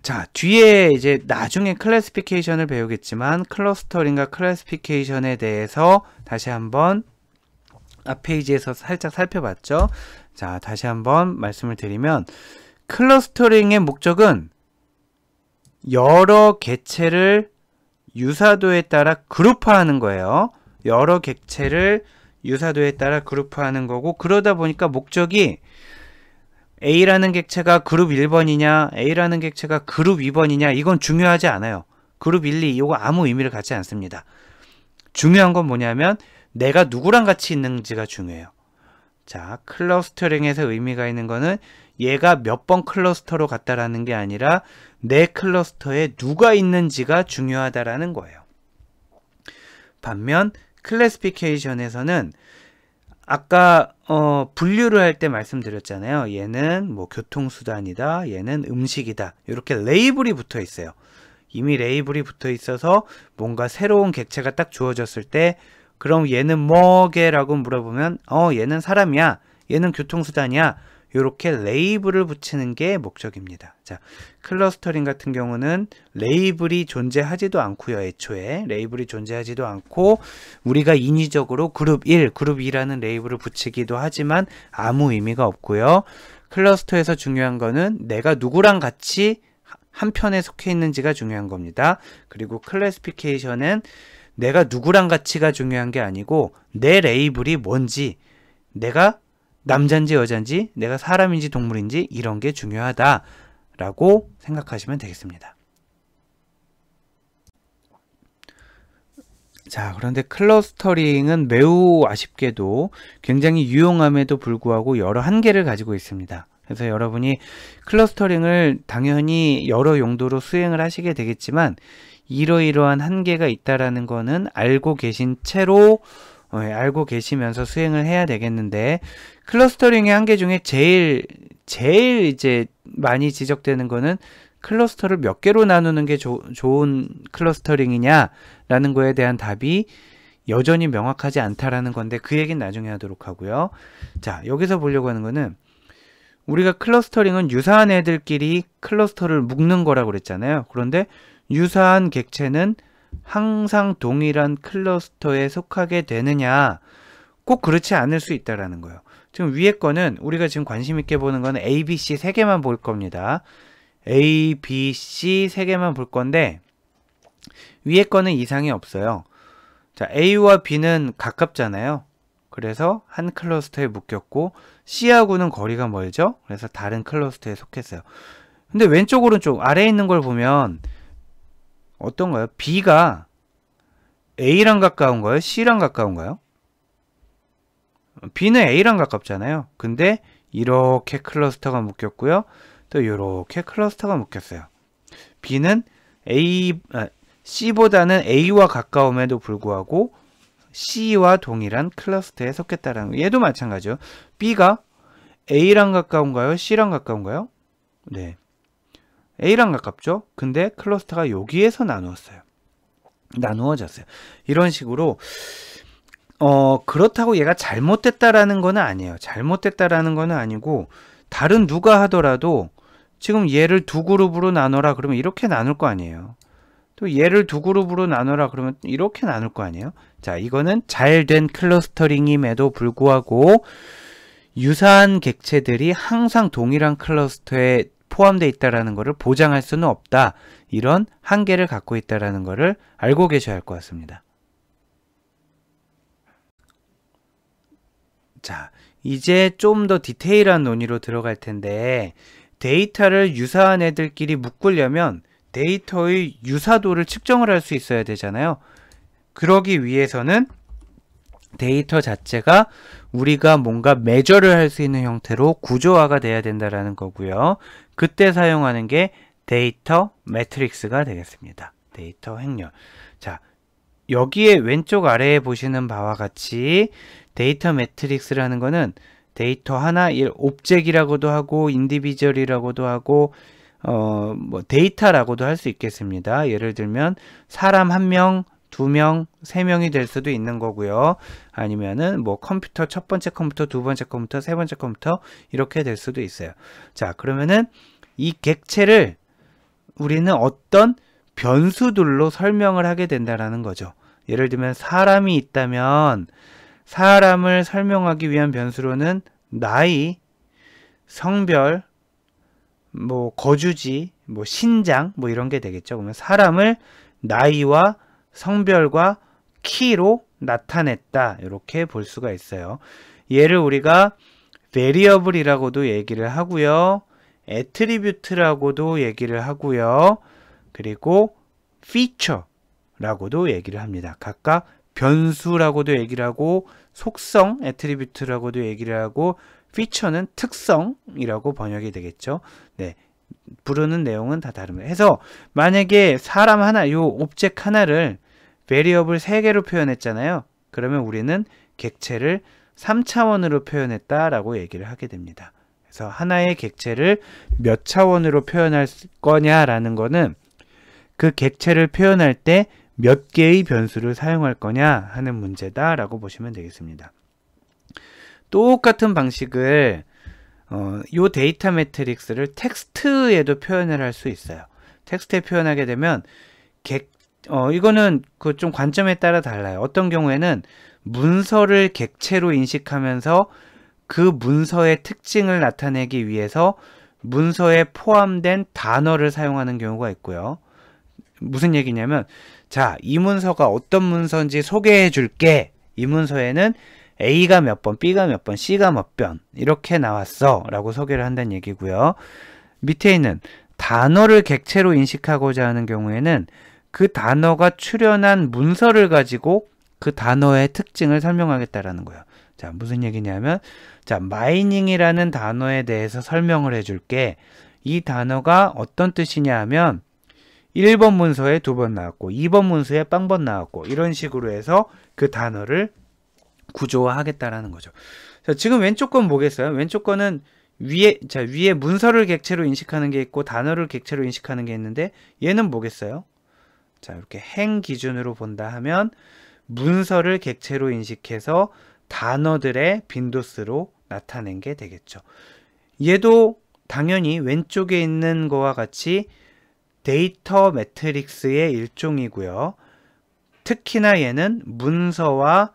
자, 뒤에 이제 나중에 클래시피케이션을 배우겠지만 클러스터링과 클래시피케이션에 대해서 다시 한번 앞 페이지에서 살짝 살펴봤죠. 자, 다시 한번 말씀을 드리면 클러스터링의 목적은 여러 객체를 유사도에 따라 그룹화하는 거예요. 여러 객체를 유사도에 따라 그룹화하는 거고 그러다 보니까 목적이 A라는 객체가 그룹 1번이냐 A라는 객체가 그룹 2번이냐 이건 중요하지 않아요. 그룹 1, 2 이거 아무 의미를 갖지 않습니다. 중요한 건 뭐냐면 내가 누구랑 같이 있는지가 중요해요. 자, 클러스터링에서 의미가 있는 거는 얘가 몇 번 클러스터로 갔다라는 게 아니라 내 클러스터에 누가 있는지가 중요하다라는 거예요. 반면 클래시피케이션에서는 아까 분류를 할 때 말씀드렸잖아요. 얘는 뭐 교통수단이다, 얘는 음식이다. 이렇게 레이블이 붙어 있어요. 이미 레이블이 붙어 있어서 뭔가 새로운 객체가 딱 주어졌을 때 그럼 얘는 뭐게라고 물어보면 얘는 사람이야, 얘는 교통수단이야. 이렇게 레이블을 붙이는 게 목적입니다. 자, 클러스터링 같은 경우는 레이블이 존재하지도 않고요. 애초에 레이블이 존재하지도 않고 우리가 인위적으로 그룹 1, 그룹 2라는 레이블을 붙이기도 하지만 아무 의미가 없고요. 클러스터에서 중요한 거는 내가 누구랑 같이 한 편에 속해 있는지가 중요한 겁니다. 그리고 클래시피케이션은 내가 누구랑 같이가 중요한 게 아니고 내 레이블이 뭔지, 내가 남잔지 여잔지, 내가 사람인지 동물인지 이런 게 중요하다라고 생각하시면 되겠습니다. 자, 그런데 클러스터링은 매우 아쉽게도 굉장히 유용함에도 불구하고 여러 한계를 가지고 있습니다. 그래서 여러분이 클러스터링을 당연히 여러 용도로 수행을 하시게 되겠지만 이러이러한 한계가 있다라는 거는 알고 계신 채로 알고 계시면서 수행을 해야 되겠는데 클러스터링의 한계 중에 제일 이제 많이 지적되는 거는 클러스터를 몇 개로 나누는 게 좋은 클러스터링이냐라는 거에 대한 답이 여전히 명확하지 않다라는 건데 그 얘기는 나중에 하도록 하고요. 자, 여기서 보려고 하는 거는 우리가 클러스터링은 유사한 애들끼리 클러스터를 묶는 거라고 그랬잖아요. 그런데 유사한 객체는 항상 동일한 클러스터에 속하게 되느냐? 꼭 그렇지 않을 수 있다라는 거예요. 지금 위에 거는 우리가 지금 관심 있게 보는 거는 A, B, C 3개만 볼 겁니다. A, B, C 3개만 볼 건데 위에 거는 이상이 없어요. 자, A와 B는 가깝잖아요. 그래서 한 클러스터에 묶였고 C하고는 거리가 멀죠? 그래서 다른 클러스터에 속했어요. 근데 왼쪽 오른쪽 아래에 있는 걸 보면 어떤가요? B가 A랑 가까운가요? C랑 가까운가요? B는 A랑 가깝잖아요. 근데 이렇게 클러스터가 묶였고요. 또 이렇게 클러스터가 묶였어요. B는 C보다는 A와 가까움에도 불구하고 C와 동일한 클러스터에 속했다라는 거. 얘도 마찬가지죠. B가 A랑 가까운가요? C랑 가까운가요? 네. A랑 가깝죠? 근데 클러스터가 여기에서 나누어졌어요. 이런 식으로 그렇다고 얘가 잘못됐다라는 거는 아니에요. 잘못됐다라는 거는 아니고 다른 누가 하더라도 지금 얘를 두 그룹으로 나눠라 그러면 이렇게 나눌 거 아니에요. 또 얘를 두 그룹으로 나눠라 그러면 이렇게 나눌 거 아니에요. 자, 이거는 잘된 클러스터링임에도 불구하고 유사한 객체들이 항상 동일한 클러스터에 포함되어 있다는 것을 보장할 수는 없다. 이런 한계를 갖고 있다는 것을 알고 계셔야 할 것 같습니다. 자, 이제 좀 더 디테일한 논의로 들어갈 텐데 데이터를 유사한 애들끼리 묶으려면 데이터의 유사도를 측정을 할 수 있어야 되잖아요. 그러기 위해서는 데이터 자체가 우리가 뭔가 매저를 할 수 있는 형태로 구조화가 돼야 된다는 거고요. 그때 사용하는 게 데이터 매트릭스가 되겠습니다. 데이터 행렬. 자, 여기에 왼쪽 아래에 보시는 바와 같이 데이터 매트릭스라는 거는 데이터 하나, 옵젝이라고도 하고 인디비주얼이라고도 하고 뭐 데이터라고도 할 수 있겠습니다. 예를 들면 사람 1명, 2명, 3명이 될 수도 있는 거고요. 아니면은 뭐 컴퓨터 첫 번째 컴퓨터, 두 번째 컴퓨터, 세 번째 컴퓨터 이렇게 될 수도 있어요. 자, 그러면은 이 객체를 우리는 어떤 변수들로 설명을 하게 된다라는 거죠. 예를 들면 사람이 있다면 사람을 설명하기 위한 변수로는 나이, 성별, 뭐 거주지, 뭐 신장, 뭐 이런 게 되겠죠. 그러면 사람을 나이와 성별과 키로 나타냈다. 이렇게 볼 수가 있어요. 얘를 우리가 variable이라고도 얘기를 하고요. attribute라고도 얘기를 하고요. 그리고 feature라고도 얘기를 합니다. 각각 변수라고도 얘기를 하고 속성, attribute라고도 얘기를 하고 feature는 특성이라고 번역이 되겠죠. 네. 부르는 내용은 다 다릅니다. 해서 만약에 사람 하나, 요 옵젝트 하나를 variable 3개로 표현했잖아요. 그러면 우리는 객체를 3차원으로 표현했다라고 얘기를 하게 됩니다. 그래서 하나의 객체를 몇 차원으로 표현할 거냐라는 거는 그 객체를 표현할 때 몇 개의 변수를 사용할 거냐 하는 문제다라고 보시면 되겠습니다. 똑같은 방식을 요 데이터 매트릭스를 텍스트에도 표현을 할 수 있어요. 텍스트에 표현하게 되면 이거는 그 좀 관점에 따라 달라요. 어떤 경우에는 문서를 객체로 인식하면서 그 문서의 특징을 나타내기 위해서 문서에 포함된 단어를 사용하는 경우가 있고요. 무슨 얘기냐면 자, 이 문서가 어떤 문서인지 소개해 줄게. 이 문서에는 A가 몇 번, B가 몇 번, C가 몇 번 이렇게 나왔어 라고 소개를 한다는 얘기고요. 밑에 있는 단어를 객체로 인식하고자 하는 경우에는 그 단어가 출현한 문서를 가지고 그 단어의 특징을 설명하겠다라는 거예요. 자, 무슨 얘기냐면 자, 마이닝이라는 단어에 대해서 설명을 해줄게. 이 단어가 어떤 뜻이냐 하면 1번 문서에 2번 나왔고 2번 문서에 빵번 나왔고 이런 식으로 해서 그 단어를 구조화하겠다라는 거죠. 자, 지금 왼쪽 건 뭐겠어요? 왼쪽 거는 위에 문서를 객체로 인식하는 게 있고 단어를 객체로 인식하는 게 있는데 얘는 뭐겠어요? 자, 이렇게 행 기준으로 본다 하면 문서를 객체로 인식해서 단어들의 빈도수로 나타낸 게 되겠죠. 얘도 당연히 왼쪽에 있는 거와 같이 데이터 매트릭스의 일종이고요. 특히나 얘는 문서와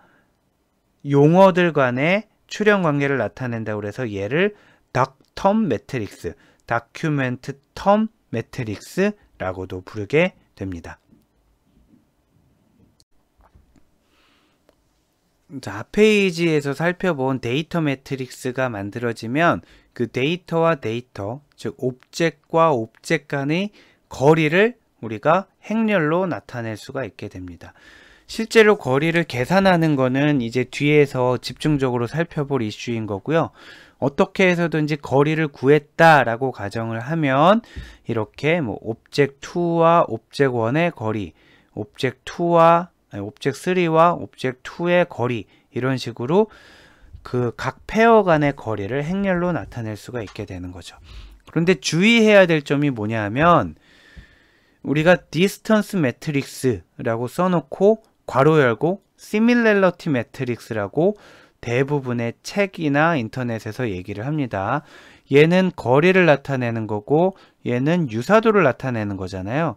용어들 간의 출현 관계를 나타낸다고 해서 얘를 닥텀 매트릭스, 다큐멘트 텀 매트릭스라고도 부르게 됩니다. 자, 앞 페이지에서 살펴본 데이터 매트릭스가 만들어지면 그 데이터와 데이터, 즉 옵젝트와 옵젝트 간의 거리를 우리가 행렬로 나타낼 수가 있게 됩니다. 실제로 거리를 계산하는 거는 이제 뒤에서 집중적으로 살펴볼 이슈인 거고요. 어떻게 해서든지 거리를 구했다라고 가정을 하면 이렇게 뭐 옵젝트 2와 옵젝트 1의 거리, 옵젝트 3와 옵젝트 2의 거리, 이런 식으로 그 각 페어 간의 거리를 행렬로 나타낼 수가 있게 되는 거죠. 그런데 주의해야 될 점이 뭐냐 하면 우리가 디스턴스 매트릭스라고 써놓고 괄호 열고 시밀래러티 매트릭스라고 대부분의 책이나 인터넷에서 얘기를 합니다. 얘는 거리를 나타내는 거고 얘는 유사도를 나타내는 거잖아요.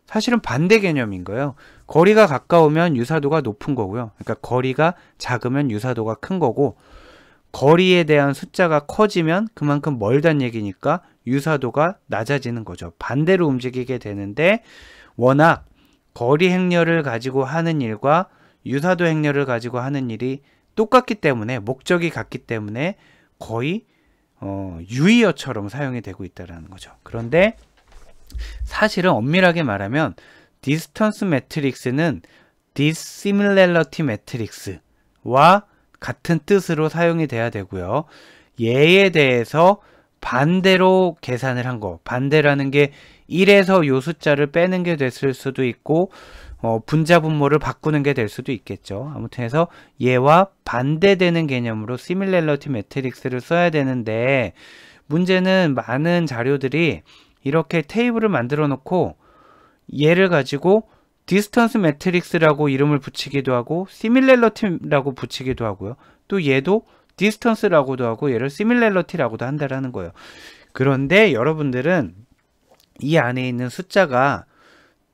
사실은 반대 개념인 거예요. 거리가 가까우면 유사도가 높은 거고요. 그러니까 거리가 작으면 유사도가 큰 거고, 거리에 대한 숫자가 커지면 그만큼 멀다는 얘기니까 유사도가 낮아지는 거죠. 반대로 움직이게 되는데, 워낙 거리 행렬을 가지고 하는 일과 유사도 행렬을 가지고 하는 일이 똑같기 때문에, 목적이 같기 때문에 거의 유의어처럼 사용이 되고 있다는 거죠. 그런데 사실은 엄밀하게 말하면 디스턴스 매트릭스는 디스시밀래러티 매트릭스와 같은 뜻으로 사용이 돼야 되고요. 얘에 대해서 반대로 계산을 한 거, 반대라는 게 1에서 요 숫자를 빼는 게 됐을 수도 있고 분자분모를 바꾸는 게 될 수도 있겠죠. 아무튼 해서 얘와 반대되는 개념으로 시밀래러티 매트릭스를 써야 되는데, 문제는 많은 자료들이 이렇게 테이블을 만들어 놓고 얘를 가지고 디스턴스 매트릭스라고 이름을 붙이기도 하고 시밀래러티라고 붙이기도 하고요. 또 얘도 디스턴스라고도 하고 얘를 시밀래러티라고도 한다라는 거예요. 그런데 여러분들은 이 안에 있는 숫자가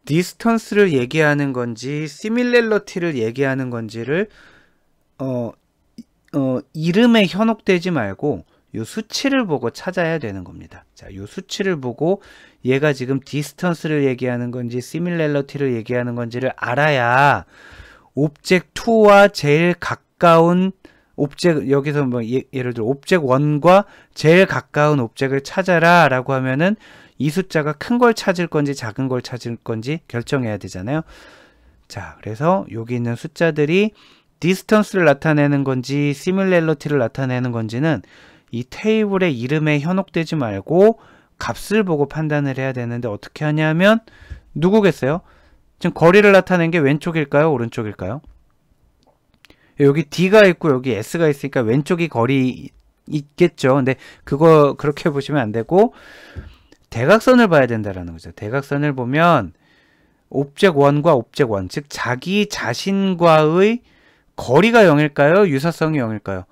디스턴스를 얘기하는 건지 시밀래러티를 얘기하는 건지를 이름에 현혹되지 말고 요 수치를 보고 찾아야 되는 겁니다. 자, 요 수치를 보고 얘가 지금 디스턴스를 얘기하는 건지 시밀래러티를 얘기하는 건지를 알아야 옵젝트 2와 제일 가까운 옵젝트, 여기서 뭐 예를 들어 옵젝트 1과 제일 가까운 옵젝트를 찾아라 라고 하면은 이 숫자가 큰 걸 찾을 건지 작은 걸 찾을 건지 결정해야 되잖아요. 자, 그래서 여기 있는 숫자들이 디스턴스를 나타내는 건지 시밀래러티를 나타내는 건지는 이 테이블의 이름에 현혹되지 말고 값을 보고 판단을 해야 되는데, 어떻게 하냐면 누구겠어요? 지금 거리를 나타낸 게 왼쪽일까요? 오른쪽일까요? 여기 D가 있고 여기 S가 있으니까 왼쪽이 거리 있겠죠. 근데 그거 그렇게 보시면 안 되고 대각선을 봐야 된다라는 거죠. 대각선을 보면 옵젝트 1과 옵젝트 1, 즉 자기 자신과의 거리가 0일까요? 유사성이 0일까요?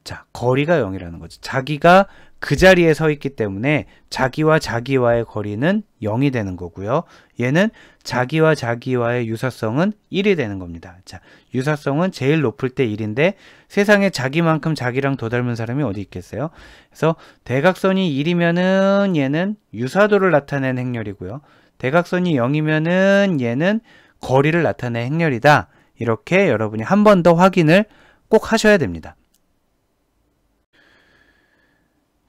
자, 거리가 0이라는 거죠. 자기가 그 자리에 서 있기 때문에 자기와 자기와의 거리는 0이 되는 거고요. 얘는 자기와 자기와의 유사성은 1이 되는 겁니다. 자, 유사성은 제일 높을 때 1인데 세상에 자기만큼 자기랑 더 닮은 사람이 어디 있겠어요? 그래서 대각선이 1이면은 얘는 유사도를 나타내는 행렬이고요. 대각선이 0이면은 얘는 거리를 나타내는 행렬이다. 이렇게 여러분이 한 번 더 확인을 꼭 하셔야 됩니다.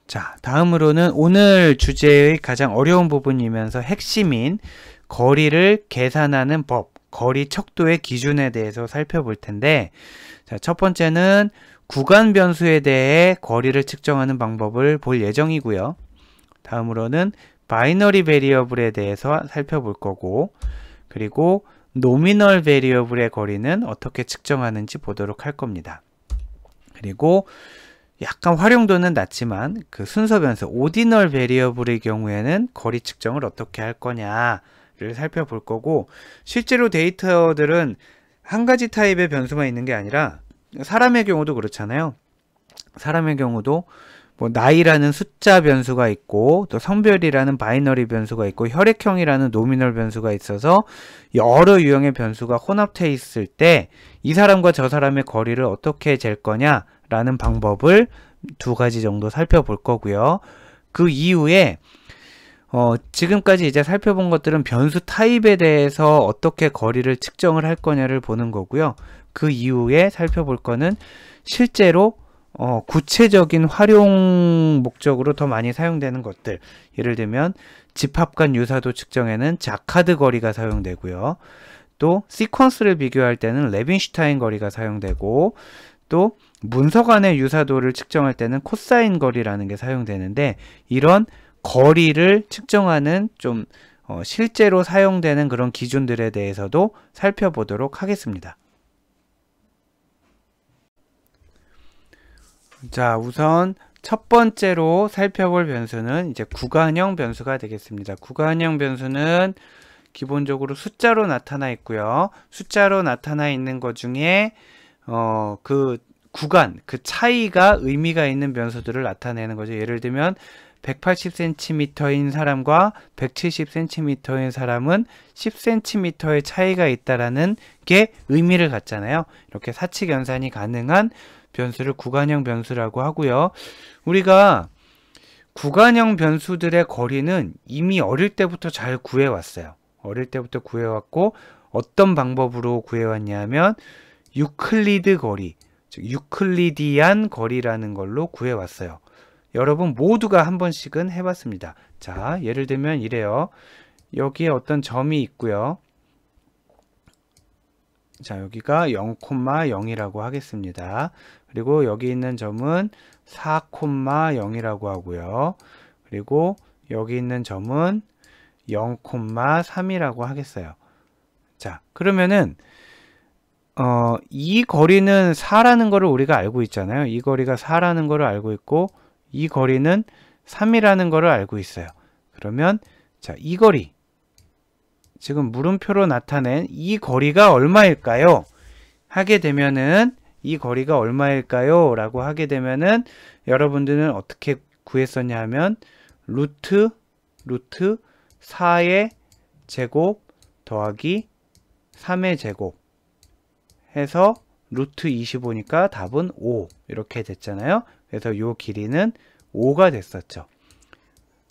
자, 다음으로는 오늘 주제의 가장 어려운 부분이면서 핵심인 거리를 계산하는 법, 거리 척도의 기준에 대해서 살펴볼 텐데, 자, 첫 번째는 구간 변수에 대해 거리를 측정하는 방법을 볼 예정이고요. 다음으로는 바이너리 베리어블에 대해서 살펴볼 거고, 그리고 노미널 베리어블의 거리는 어떻게 측정하는지 보도록 할 겁니다. 그리고 약간 활용도는 낮지만 그 순서 변수 오디널 베리어블의 경우에는 거리 측정을 어떻게 할 거냐를 살펴볼 거고, 실제로 데이터들은 한 가지 타입의 변수만 있는 게 아니라 사람의 경우도 그렇잖아요. 사람의 경우도 뭐 나이라는 숫자 변수가 있고 또 성별이라는 바이너리 변수가 있고 혈액형이라는 노미널 변수가 있어서 여러 유형의 변수가 혼합되어 있을 때 이 사람과 저 사람의 거리를 어떻게 잴 거냐 라는 방법을 두 가지 정도 살펴볼 거고요. 그 이후에 지금까지 이제 살펴본 것들은 변수 타입에 대해서 어떻게 거리를 측정을 할 거냐를 보는 거고요. 그 이후에 살펴볼 거는 실제로 구체적인 활용 목적으로 더 많이 사용되는 것들. 예를 들면 집합간 유사도 측정에는 자카드 거리가 사용되고요. 또 시퀀스를 비교할 때는 레빈슈타인 거리가 사용되고, 또 문서 간의 유사도를 측정할 때는 코사인 거리라는 게 사용되는데, 이런 거리를 측정하는 좀 실제로 사용되는 그런 기준들에 대해서도 살펴보도록 하겠습니다. 자, 우선 첫 번째로 살펴볼 변수는 이제 구간형 변수가 되겠습니다. 구간형 변수는 기본적으로 숫자로 나타나 있고요. 숫자로 나타나 있는 것 중에 그 구간, 그 차이가 의미가 있는 변수들을 나타내는 거죠. 예를 들면 180cm인 사람과 170cm인 사람은 10cm의 차이가 있다라는 게 의미를 갖잖아요. 이렇게 사칙 연산이 가능한 변수를 구간형 변수라고 하고요. 우리가 구간형 변수들의 거리는 이미 어릴 때부터 잘 구해왔어요. 어릴 때부터 구해왔고, 어떤 방법으로 구해왔냐면 유클리드 거리, 즉 유클리디안 거리라는 걸로 구해왔어요. 여러분 모두가 한 번씩은 해봤습니다. 자, 예를 들면 이래요. 여기에 어떤 점이 있고요. 자, 여기가 0,0이라고 하겠습니다. 그리고 여기 있는 점은 4,0이라고 하고요. 그리고 여기 있는 점은 0,3이라고 하겠어요. 자, 그러면은 이 거리는 4라는 거를 우리가 알고 있잖아요. 이 거리가 4라는 거를 알고 있고, 이 거리는 3이라는 거를 알고 있어요. 그러면 자, 이 거리, 지금 물음표로 나타낸 이 거리가 얼마일까요? 하게 되면은, 이 거리가 얼마일까요? 라고 하게 되면은 여러분들은 어떻게 구했었냐 하면 루트 4의 제곱 더하기 3의 제곱 해서 루트 25니까 답은 5 이렇게 됐잖아요. 그래서 이 길이는 5가 됐었죠.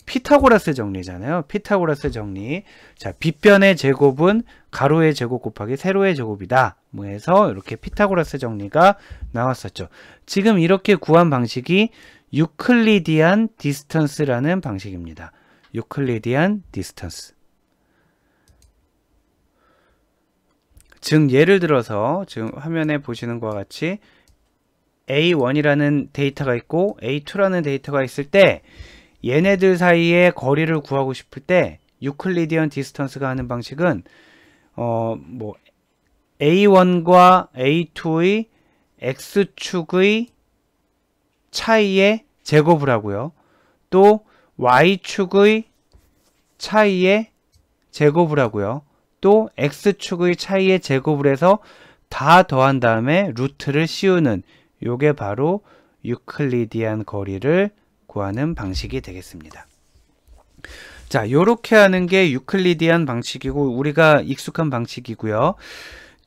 피타고라스 정리잖아요. 피타고라스 정리. 자, 빗변의 제곱은 가로의 제곱 곱하기 세로의 제곱이다. 뭐 해서 이렇게 피타고라스 정리가 나왔었죠. 지금 이렇게 구한 방식이 유클리디안 디스턴스라는 방식입니다. 유클리디안 디스턴스. 즉 예를 들어서 지금 화면에 보시는 것과 같이 A1이라는 데이터가 있고 A2라는 데이터가 있을 때, 얘네들 사이의 거리를 구하고 싶을 때 유클리디언 디스턴스가 하는 방식은 뭐 A1과 A2의 X축의 차이의 제곱을 하고요. 또 Y축의 차이의 제곱을 하고요. 또 X축의 차이의 제곱을 해서 다 더한 다음에 루트를 씌우는, 요게 바로 유클리디안 거리를 구하는 방식이 되겠습니다. 자, 요렇게 하는 게 유클리디안 방식이고 우리가 익숙한 방식이고요.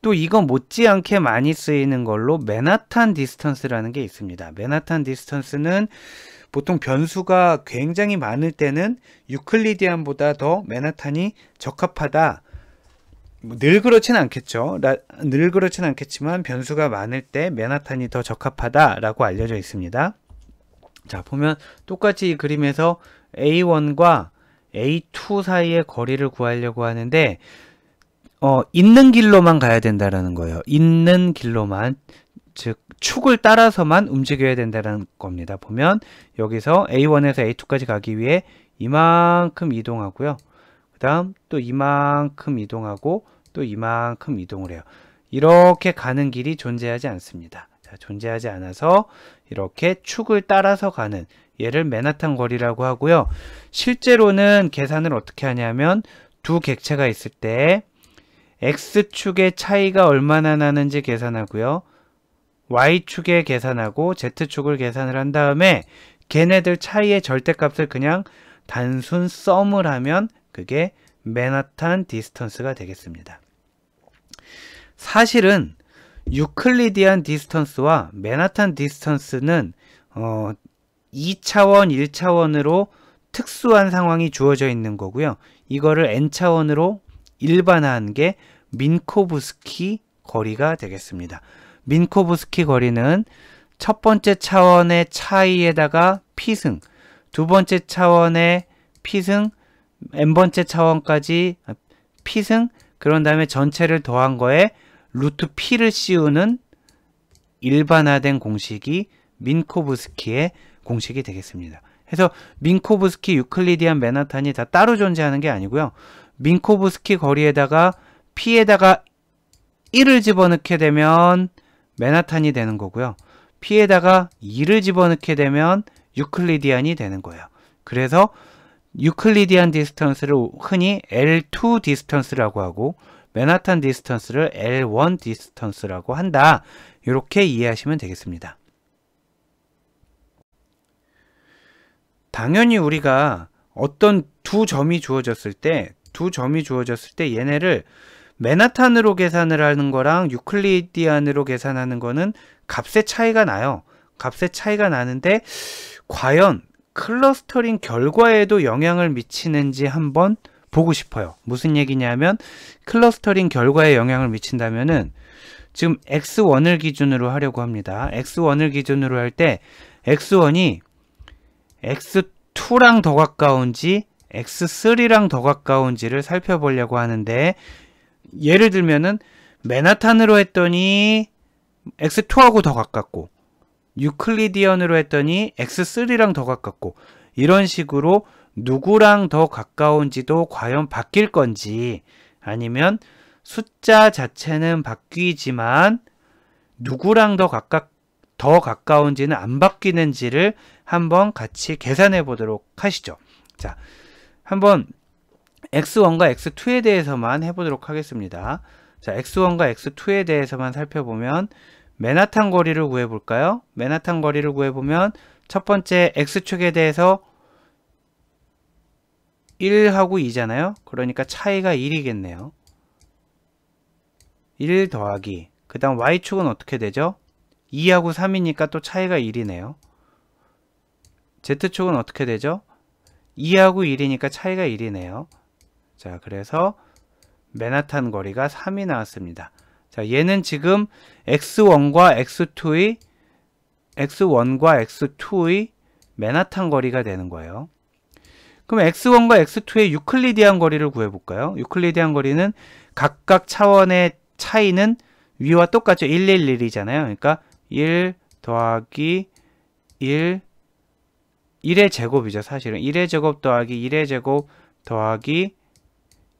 또 이거 못지않게 많이 쓰이는 걸로 맨하탄 디스턴스라는 게 있습니다. 맨하탄 디스턴스는 보통 변수가 굉장히 많을 때는 유클리디안보다 더 맨하탄이 적합하다. 늘 그렇진 않겠죠. 늘 그렇진 않겠지만 변수가 많을 때 맨하탄이 더 적합하다라고 알려져 있습니다. 자, 보면 똑같이 이 그림에서 A1과 A2 사이의 거리를 구하려고 하는데 있는 길로만 가야 된다라는 거예요. 있는 길로만, 즉 축을 따라서만 움직여야 된다는 겁니다. 보면 여기서 A1에서 A2까지 가기 위해 이만큼 이동하고요. 그 다음 또 이만큼 이동하고 또 이만큼 이동을 해요. 이렇게 가는 길이 존재하지 않습니다. 자, 존재하지 않아서 이렇게 축을 따라서 가는, 얘를 맨하탄 거리라고 하고요. 실제로는 계산을 어떻게 하냐면 두 객체가 있을 때 X축의 차이가 얼마나 나는지 계산하고요. Y축에 계산하고 Z축을 계산을 한 다음에 걔네들 차이의 절대값을 그냥 단순 썸을 하면 그게 맨하탄 디스턴스가 되겠습니다. 사실은 유클리디안 디스턴스와 맨하탄 디스턴스는 2차원, 1차원으로 특수한 상황이 주어져 있는 거고요. 이거를 n차원으로 일반화한 게 민코브스키 거리가 되겠습니다. 민코브스키 거리는 첫 번째 차원의 차이에다가 p승, 두 번째 차원의 p승, n번째 차원까지 p승, 그런 다음에 전체를 더한 거에 루트 p를 씌우는 일반화된 공식이 민코브스키의 공식이 되겠습니다. 그래서 민코브스키, 유클리디안, 맨하탄이 다 따로 존재하는 게 아니고요. 민코브스키 거리에다가 p에다가 1을 집어넣게 되면 맨하탄이 되는 거고요. p에다가 2를 집어넣게 되면 유클리디안이 되는 거예요. 그래서 유클리디안 디스턴스를 흔히 L2 디스턴스라고 하고 맨하탄 디스턴스를 L1 디스턴스라고 한다. 이렇게 이해하시면 되겠습니다. 당연히 우리가 어떤 두 점이 주어졌을 때 얘네를 맨하탄으로 계산을 하는 거랑 유클리디안으로 계산하는 거는 값의 차이가 나요. 값의 차이가 나는데 과연 클러스터링 결과에도 영향을 미치는지 한번 보고 싶어요. 무슨 얘기냐면 클러스터링 결과에 영향을 미친다면은 지금 x1을 기준으로 하려고 합니다. x1을 기준으로 할 때 x1이 x2랑 더 가까운지 x3랑 더 가까운지를 살펴보려고 하는데, 예를 들면은 맨하탄으로 했더니 x2하고 더 가깝고 유클리디언으로 했더니 x3랑 더 가깝고, 이런 식으로 누구랑 더 가까운지도 과연 바뀔 건지, 아니면 숫자 자체는 바뀌지만 누구랑 더 가까운지는 안 바뀌는지를 한번 같이 계산해 보도록 하시죠. 자, 한번 x1과 x2에 대해서만 해보도록 하겠습니다. 자, x1과 x2에 대해서만 살펴보면 맨하탄 거리를 구해볼까요? 맨하탄 거리를 구해보면 첫 번째 x축에 대해서 1하고 2잖아요. 그러니까 차이가 1이겠네요. 1 더하기, 그 다음 y축은 어떻게 되죠? 2하고 3이니까 또 차이가 1이네요. z축은 어떻게 되죠? 2하고 1이니까 차이가 1이네요. 자, 그래서 맨하탄 거리가 3이 나왔습니다. 자, 얘는 지금 x1과 x2의 맨하탄 거리가 되는 거예요. 그럼 x1과 x2의 유클리디안 거리를 구해볼까요? 유클리디안 거리는 각각 차원의 차이는 위와 똑같죠. 1, 1, 1이잖아요. 그러니까 1 더하기 1의 제곱이죠. 사실은 1의 제곱 더하기 1의 제곱 더하기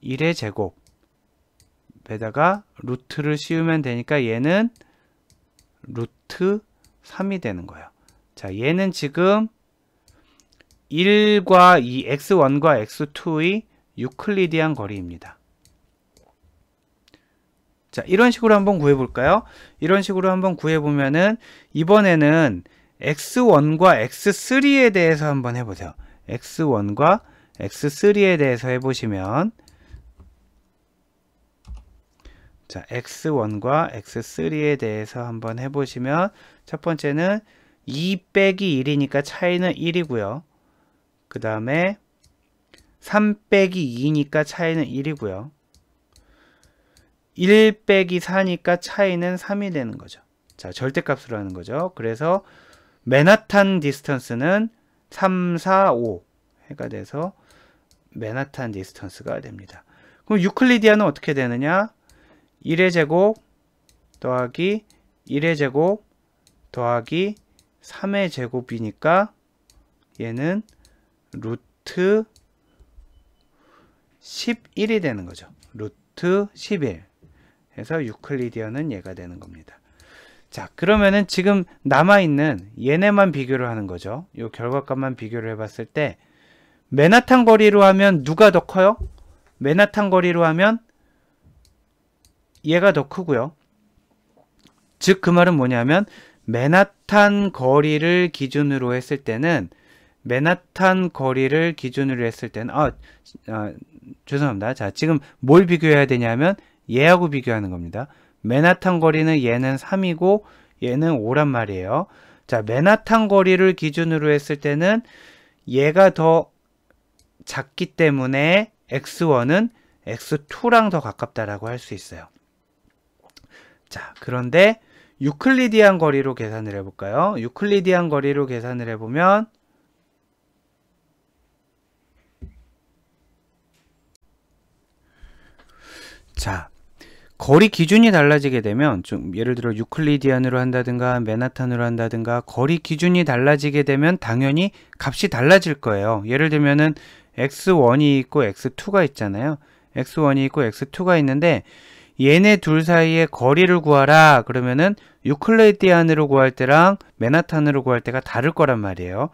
1의 제곱에다가 루트를 씌우면 되니까 얘는 루트 3이 되는 거예요. 자, 얘는 지금 1과 2, x1과 x2의 유클리디안 거리입니다. 자, 이런 식으로 한번 구해볼까요? 이런 식으로 한번 구해보면은 이번에는 x1과 x3에 대해서 한번 해보세요. x1과 x3에 대해서 해보시면, 자, x1과 x3에 대해서 한번 해보시면, 첫 번째는 2 빼기 1이니까 차이는 1이고요. 그 다음에 3 빼기 2니까 차이는 1이고요. 1 빼기 4니까 차이는 3이 되는 거죠. 자, 절대값으로 하는 거죠. 그래서 맨하탄 디스턴스는 3, 4, 5 해가 돼서 맨하탄 디스턴스가 됩니다. 그럼 유클리디안은 어떻게 되느냐? 1의 제곱 더하기 1의 제곱 더하기 3의 제곱이니까 얘는 루트 11이 되는 거죠. 루트 11 해서 유클리디언은 얘가 되는 겁니다. 자, 그러면은 지금 남아있는 얘네만 비교를 하는 거죠. 이 결과값만 비교를 해봤을 때 맨하탄 거리로 하면 누가 더 커요? 맨하탄 거리로 하면 얘가 더 크고요. 즉 그 말은 뭐냐면 맨하탄 거리를 기준으로 했을 때는 죄송합니다. 자, 지금 뭘 비교해야 되냐면 얘하고 비교하는 겁니다. 맨하탄 거리는 얘는 3이고 얘는 5란 말이에요. 자, 맨하탄 거리를 기준으로 했을 때는 얘가 더 작기 때문에 x1은 x2랑 더 가깝다라고 할 수 있어요. 자, 그런데 유클리디안 거리로 계산을 해볼까요? 유클리디안 거리로 계산을 해보면 자, 거리 기준이 달라지게 되면 좀 예를 들어 유클리디안으로 한다든가 맨하탄으로 한다든가 거리 기준이 달라지게 되면 당연히 값이 달라질 거예요. 예를 들면은 x1이 있고 x2가 있잖아요. x1이 있고 x2가 있는데 얘네 둘 사이의 거리를 구하라 그러면은 유클리디안으로 구할 때랑 맨하탄으로 구할 때가 다를 거란 말이에요.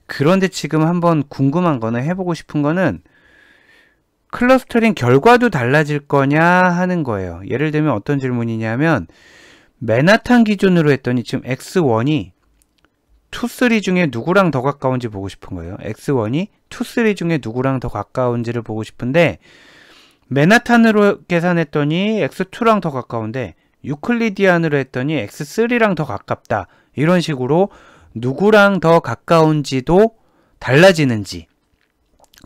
그런데 지금 한번 궁금한 거는 해보고 싶은 거는 클러스터링 결과도 달라질 거냐 하는 거예요. 예를 들면 어떤 질문이냐면 맨하탄 기준으로 했더니 지금 x1이 2, 3 중에 누구랑 더 가까운지 보고 싶은 거예요. x1이 2, 3 중에 누구랑 더 가까운지를 보고 싶은데 맨하탄으로 계산했더니 x2랑 더 가까운데 유클리디안으로 했더니 x3랑 더 가깝다. 이런 식으로 누구랑 더 가까운지도 달라지는지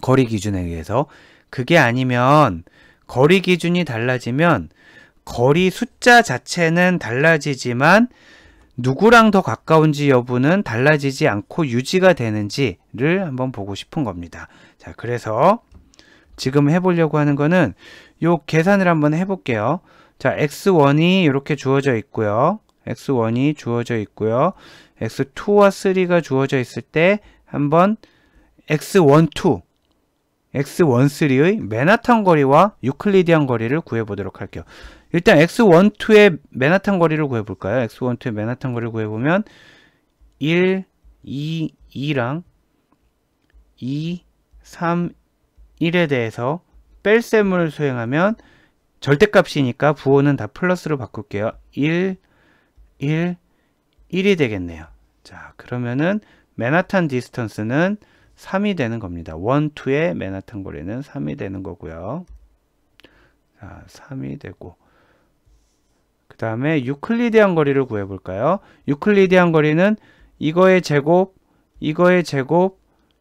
거리 기준에 의해서 그게 아니면 거리 기준이 달라지면 거리 숫자 자체는 달라지지만 누구랑 더 가까운지 여부는 달라지지 않고 유지가 되는지를 한번 보고 싶은 겁니다. 자, 그래서 지금 해보려고 하는 거는 요 계산을 한번 해볼게요. 자, x1이 이렇게 주어져 있고요. x1이 주어져 있고요. x2와 3가 주어져 있을 때 한번 x12, x13의 맨하탄 거리와 유클리디안 거리를 구해보도록 할게요. 일단 x12의 맨하탄 거리를 구해볼까요? x12의 맨하탄 거리를 구해보면 1, 2, 2랑 2, 3, 1에 대해서 뺄셈을 수행하면 절대값이니까 부호는 다 플러스로 바꿀게요. 1, 1, 1이 되겠네요. 자, 그러면은 맨하탄 디스턴스는 3이 되는 겁니다. 1, 2의 맨하탄 거리는 3이 되는 거고요. 자, 3이 되고 그 다음에 유클리디안 거리를 구해볼까요? 유클리디안 거리는 이거의 제곱, 이거의 제곱,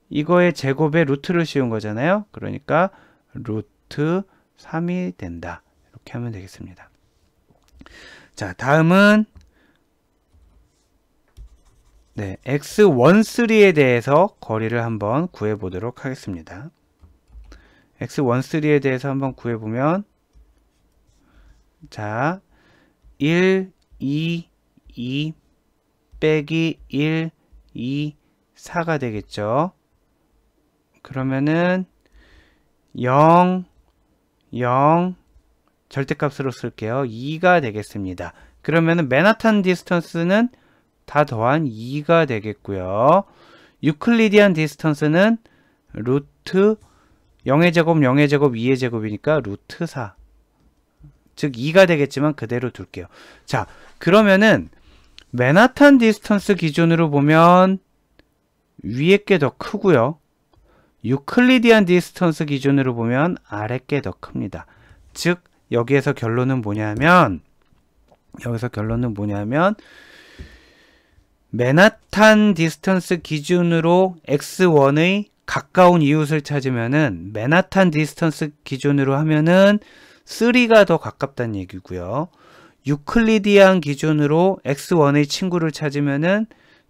이거의 제곱에 루트를 씌운 거잖아요. 그러니까 루트 3이 된다. 이렇게 하면 되겠습니다. 자, 다음은 네, x13에 대해서 거리를 한번 구해보도록 하겠습니다. x13에 대해서 한번 구해보면 자, 1, 2, 2 빼기 1, 2, 4가 되겠죠. 그러면은 0, 0 절대값으로 쓸게요. 2가 되겠습니다. 그러면은 맨하탄 디스턴스는 다 더한 2가 되겠고요. 유클리디안 디스턴스는 루트 0의 제곱, 0의 제곱, 2의 제곱이니까 루트 4. 즉 2가 되겠지만 그대로 둘게요. 자, 그러면은 맨하탄 디스턴스 기준으로 보면 위에 게 더 크고요. 유클리디안 디스턴스 기준으로 보면 아래 게 더 큽니다. 즉 여기에서 결론은 뭐냐면 맨하탄 디스턴스 기준으로 x1의 가까운 이웃을 찾으면은 맨하탄 디스턴스 기준으로 하면은 3가 더 가깝다는 얘기고요. 유클리디안 기준으로 x1의 친구를 찾으면은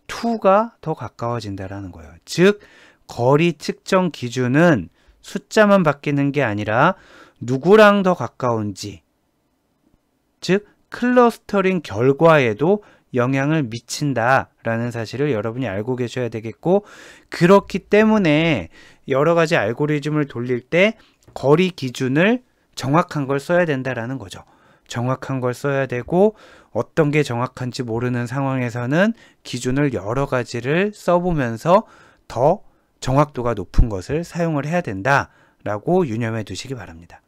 2가 더 가까워진다라는 거예요. 즉 거리 측정 기준은 숫자만 바뀌는 게 아니라 누구랑 더 가까운지, 즉 클러스터링 결과에도 영향을 미친다라는 사실을 여러분이 알고 계셔야 되겠고, 그렇기 때문에 여러 가지 알고리즘을 돌릴 때 거리 기준을 정확한 걸 써야 된다라는 거죠. 정확한 걸 써야 되고, 어떤 게 정확한지 모르는 상황에서는 기준을 여러 가지를 써보면서 더 정확도가 높은 것을 사용을 해야 된다라고 유념해 두시기 바랍니다.